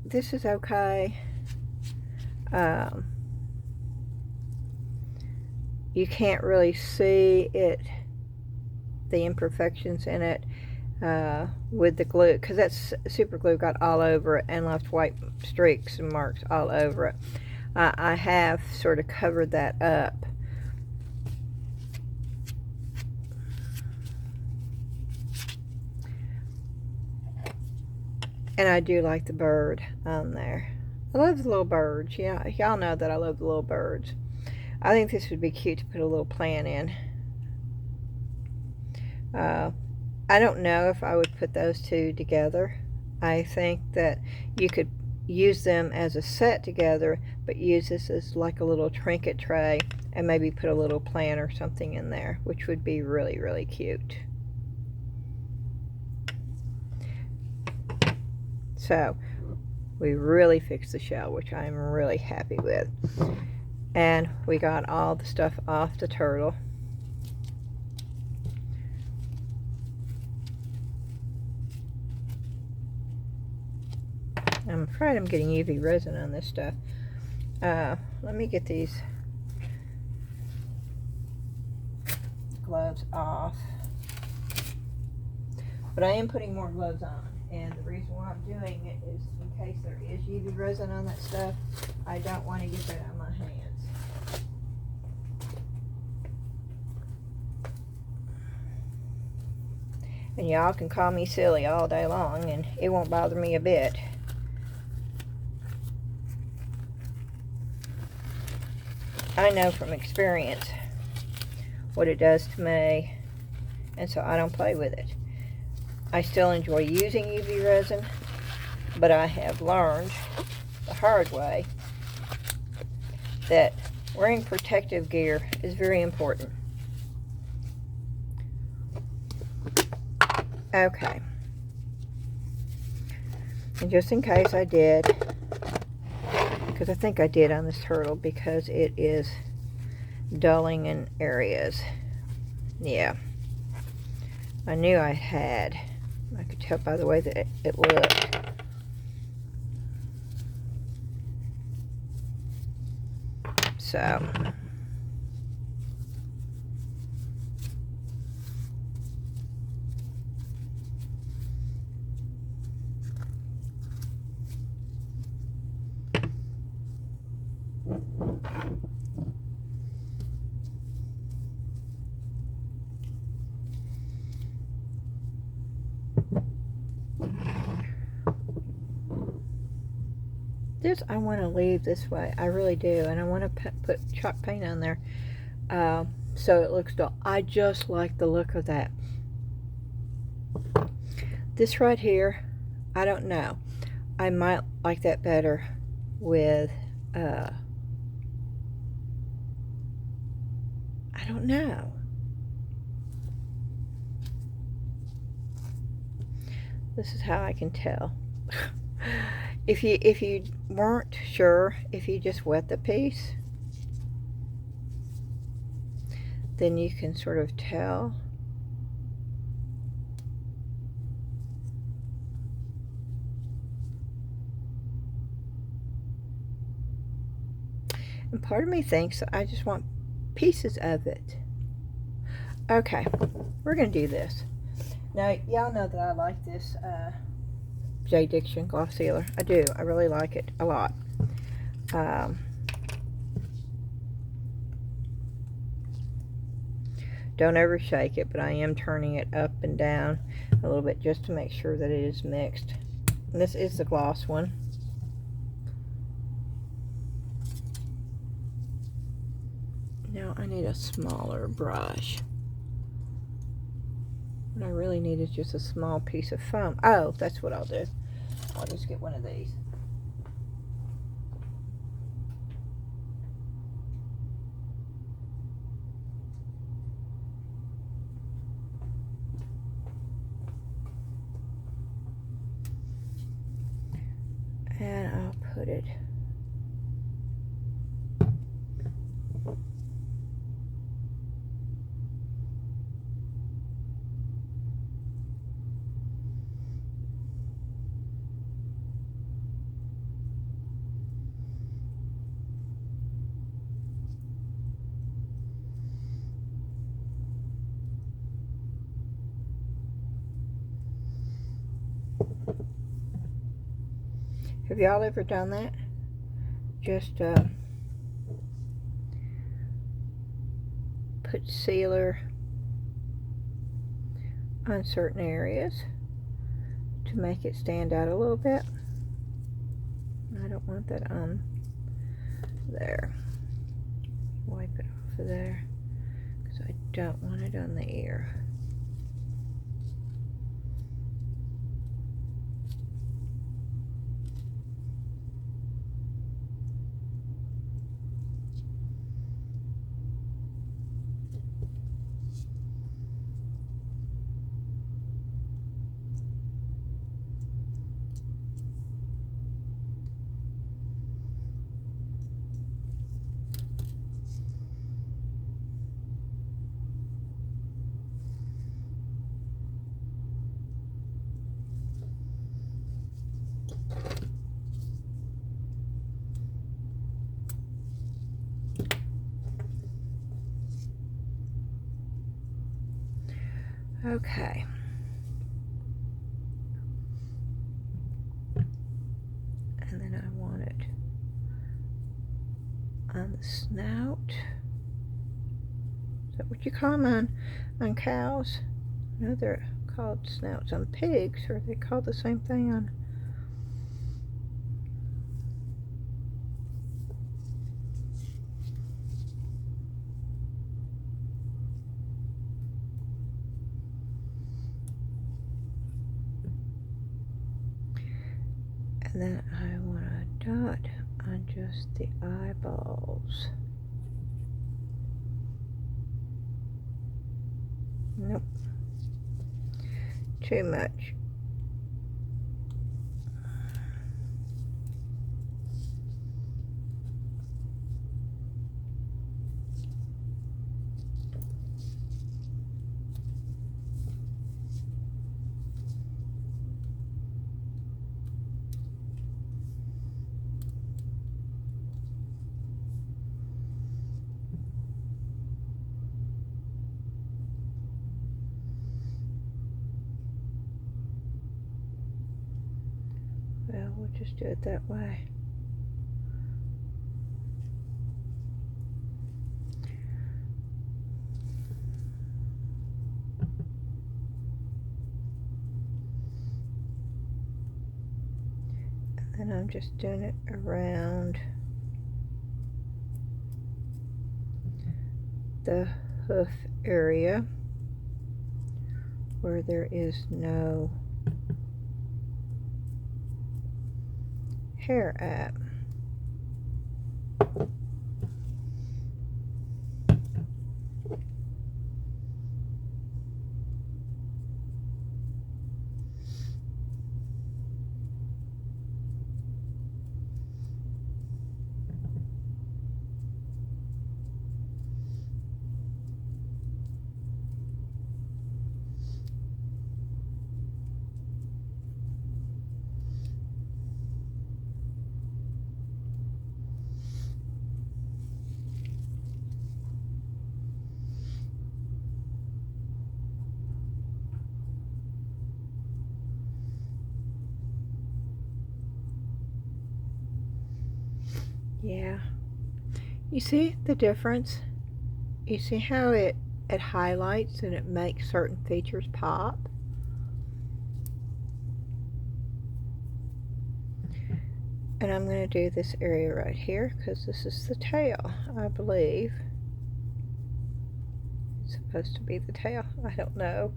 this is okay. You can't really see it, the imperfections in it with the glue, because that super glue got all over it and left white streaks and marks all over it. I have sort of covered that up. And I do like the bird on there. I love the little birds. Yeah, y'all know that I love the little birds. I think this would be cute to put a little plant in. I don't know if I would put those two together. I think that you could use them as a set together, but use this as like a little trinket tray and maybe put a little plant or something in there, which would be really, really cute. So we really fixed the shell, which I'm really happy with. And we got all the stuff off the turtle. I'm afraid I'm getting UV resin on this stuff. Let me get these gloves off. But I am putting more gloves on. And the reason why I'm doing it is in case there is UV resin on that stuff, I don't want to get that on my hands. And y'all can call me silly all day long and it won't bother me a bit. I know from experience what it does to me, and so I don't play with it. I still enjoy using UV resin, but I have learned the hard way that wearing protective gear is very important. Okay. And just in case I did, because I think I did on this turtle because it is dulling in areas. Yeah. I knew I had. I could tell by the way that it looked. So. This I want to leave this way. I really do. And I want to put chalk paint on there so it looks dull. I just like the look of that. This right here, I don't know. I might like that better with, I don't know. This is how I can tell. If you weren't sure, if you just wet the piece, then you can sort of tell. And part of me thinks I just want pieces of it. Okay, we're going to do this. Now, y'all know that I like this J. Diction gloss sealer. I do. I really like it a lot. Don't ever shake it, but I am turning it up and down a little bit just to make sure that it is mixed. And this is the gloss one. Now I need a smaller brush. What I really need is just a small piece of foam. Oh, that's what I'll do. I'll just get one of these. And I'll put it Have y'all ever done that? Just put sealer on certain areas to make it stand out a little bit. I don't want that on there. Wipe it off of there because I don't want it on the ear. Okay. And then I want it on the snout. Is that what you call them on cows? I know they're called snouts on pigs, or are they called the same thing on? And then I want a dot on just the eyeballs. Nope. Too much. Well, we'll just do it that way. And I'm just doing it around the hoof area where there is no hair at. Yeah, you see the difference? You see how it highlights and it makes certain features pop? And I'm going to do this area right here because this is the tail, I believe. It's supposed to be the tail. I don't know.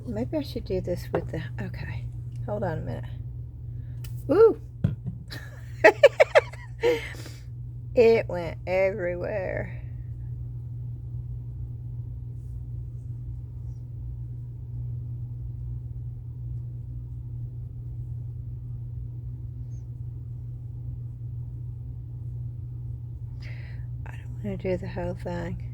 Maybe I should do this with the, okay, hold on a minute. Woo! It went everywhere. I don't want to do the whole thing.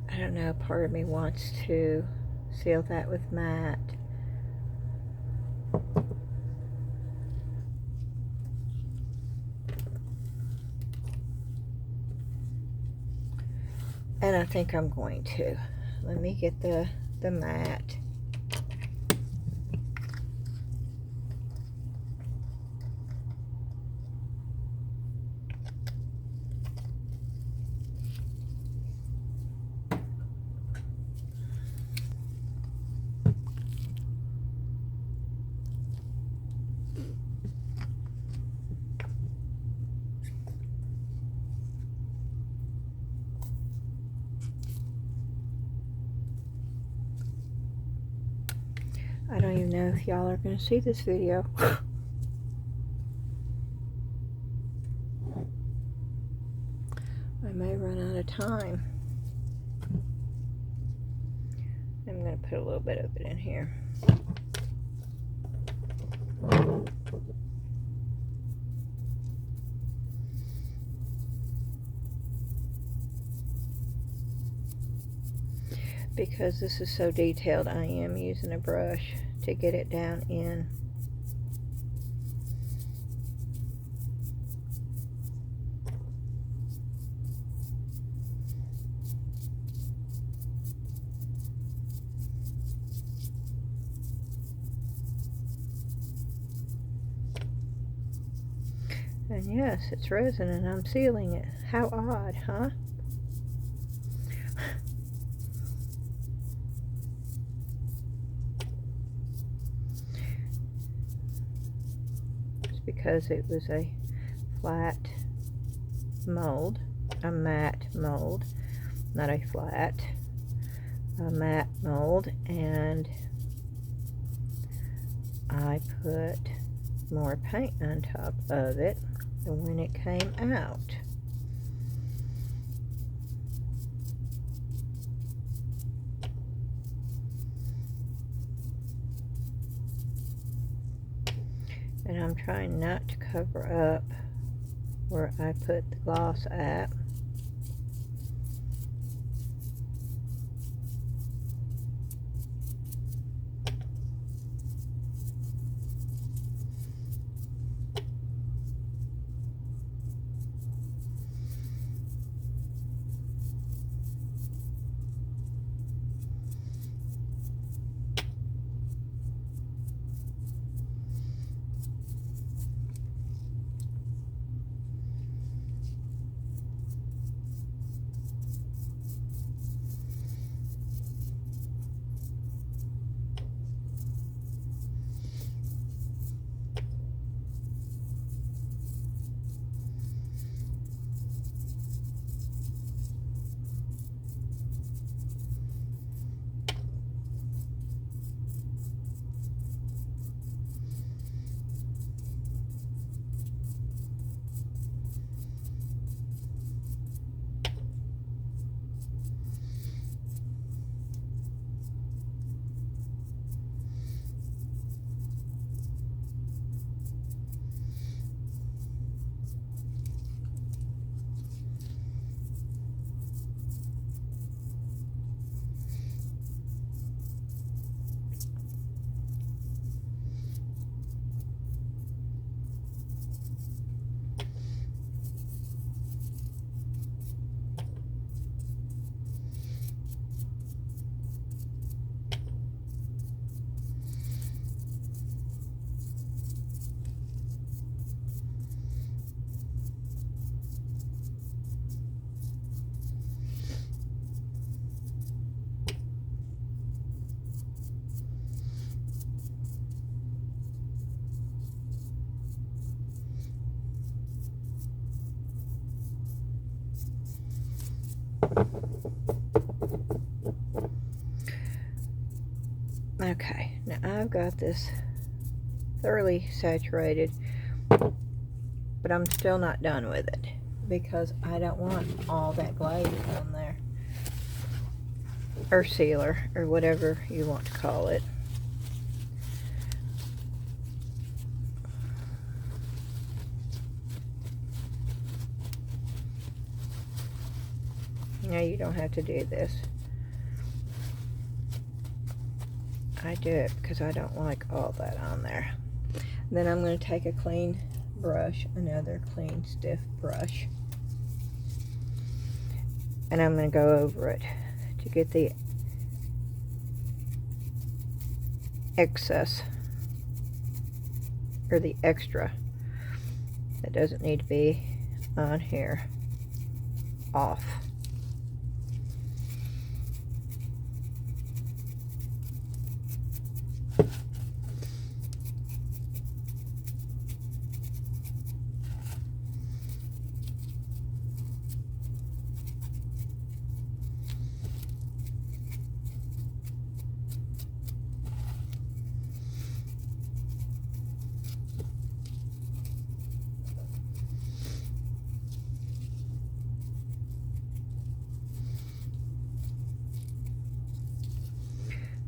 I don't know, part of me wants to seal that with matte. And I think I'm going to. Let me get the matte. I don't even know if y'all are going to see this video. I may run out of time. I'm going to put a little bit of it in here. Because this is so detailed, I am using a brush to get it down in. And yes, it's resin and I'm sealing it. How odd, huh? Because it was a flat mold, a matte mold, not a flat, a matte mold, and I put more paint on top of it when it came out. And I'm trying not to cover up where I put the gloss at. Okay, now I've got this thoroughly saturated, but I'm still not done with it because I don't want all that glaze on there, or sealer, or whatever you want to call it. Now you don't have to do this. I do it because I don't like all that on there. Then I'm going to take a clean brush, another clean stiff brush, and I'm going to go over it to get the excess, or the extra that doesn't need to be on here, off.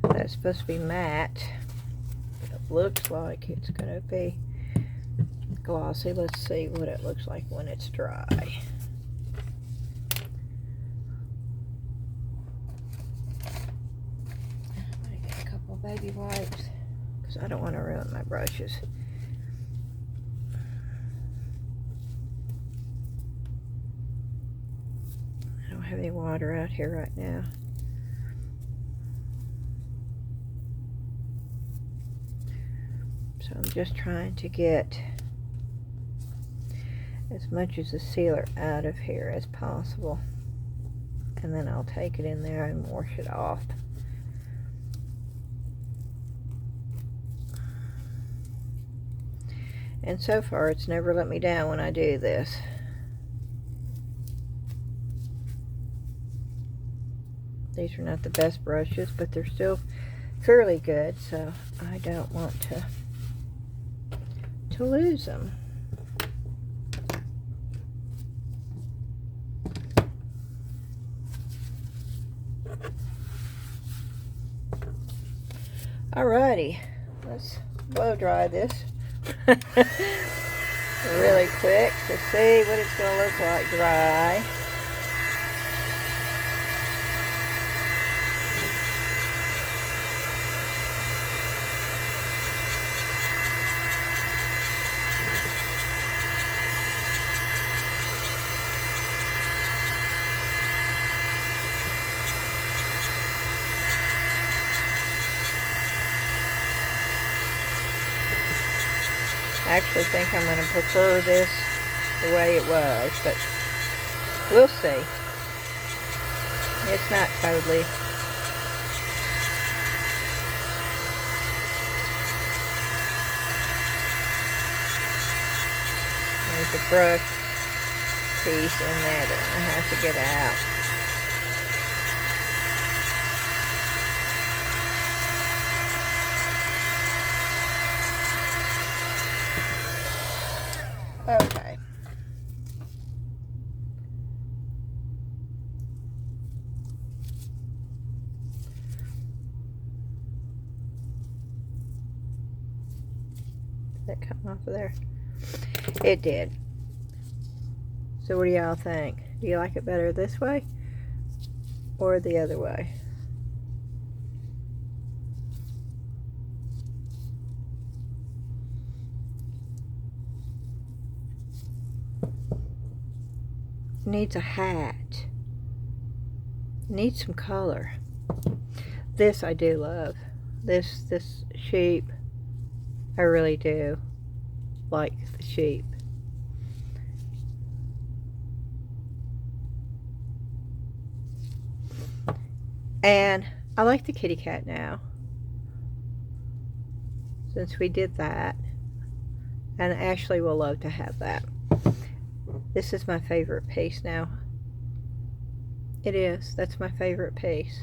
That's supposed to be matte. It looks like it's going to be glossy. Let's see what it looks like when it's dry. I'm going to get a couple of baby wipes because I don't want to ruin my brushes. I don't have any water out here right now. So I'm just trying to get as much as the sealer out of here as possible. And then I'll take it in there and wash it off. And so far it's never let me down when I do this. These are not the best brushes, but they're still fairly good, so I don't want to lose them. Alrighty, let's blow dry this really quick to see what it's going to look like dry. I actually think I'm going to prefer this the way it was, but we'll see. It's not totally. There's a brush piece in there that I have to get out. Okay. Did that come off of there? It did. So what do y'all think? Do you like it better this way or the other way? Needs a hat. Needs some color. This I do love. This sheep, I really do like the sheep. And I like the kitty cat now, since we did that. And Ashley will love to have that. This is my favorite piece now. It is. That's my favorite piece,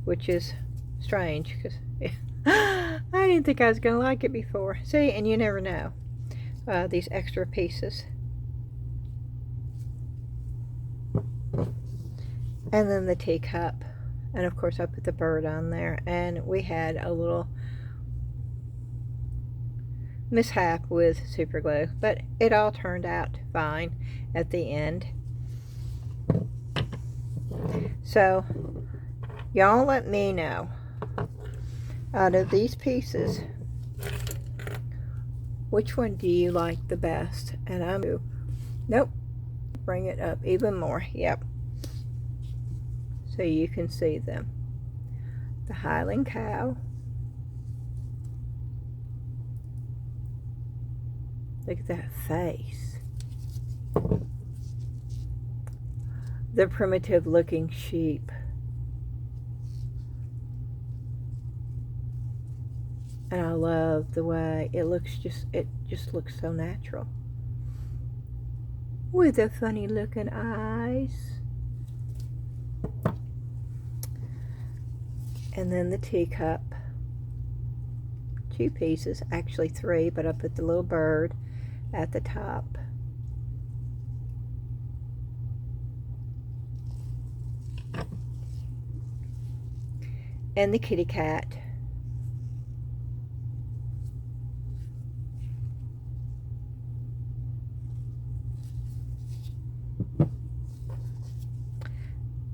which is strange because I didn't think I was going to like it before. See, and you never know. These extra pieces. And then the teacup. And of course I put the bird on there. And we had a little mishap with super glue, but it all turned out fine at the end. So y'all let me know, out of these pieces, which one do you like the best? And I'm, nope, bring it up even more. Yep, so you can see them. The Highland Cow. Look at that face. The primitive looking sheep. And I love the way it looks, it just looks so natural. With the funny looking eyes. And then the teacup. 2 pieces, actually 3, but I put the little bird at the top. And the kitty cat.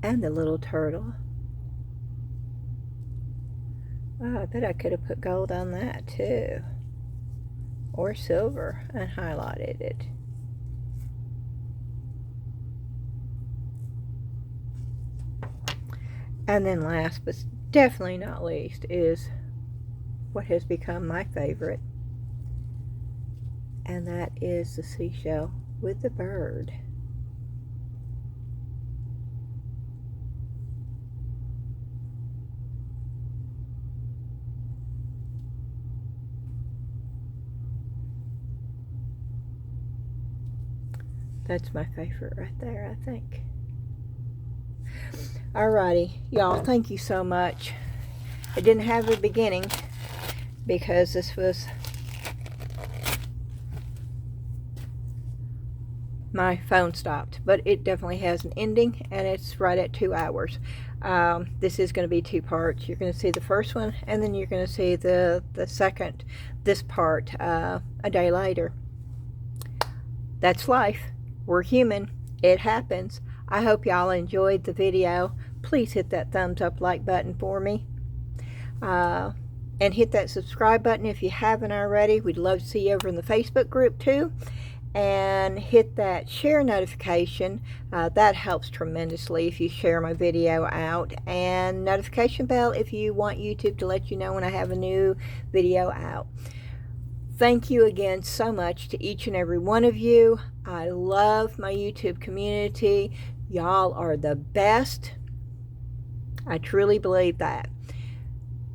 And the little turtle. Oh, I bet I could have put gold on that too. Or silver and highlighted it. And then last but definitely not least is what has become my favorite. And that is the seashell with the bird. That's my favorite right there, I think. Alrighty, y'all, thank you so much. I didn't have a beginning because this was my phone stopped, but it definitely has an ending, and it's right at 2 hours. This is going to be 2 parts. You're going to see the first one, and then you're going to see the second, this part, a day later. That's life. We're human. It happens. I hope y'all enjoyed the video. Please hit that thumbs up like button for me. And hit that subscribe button if you haven't already. We'd love to see you over in the Facebook group too. And hit that share notification. That helps tremendously if you share my video out. And notification bell if you want YouTube to let you know when I have a new video out. Thank you again so much to each and every one of you. I love my YouTube community. Y'all are the best. I truly believe that.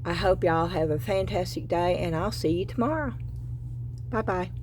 I hope y'all have a fantastic day, and I'll see you tomorrow. Bye-bye.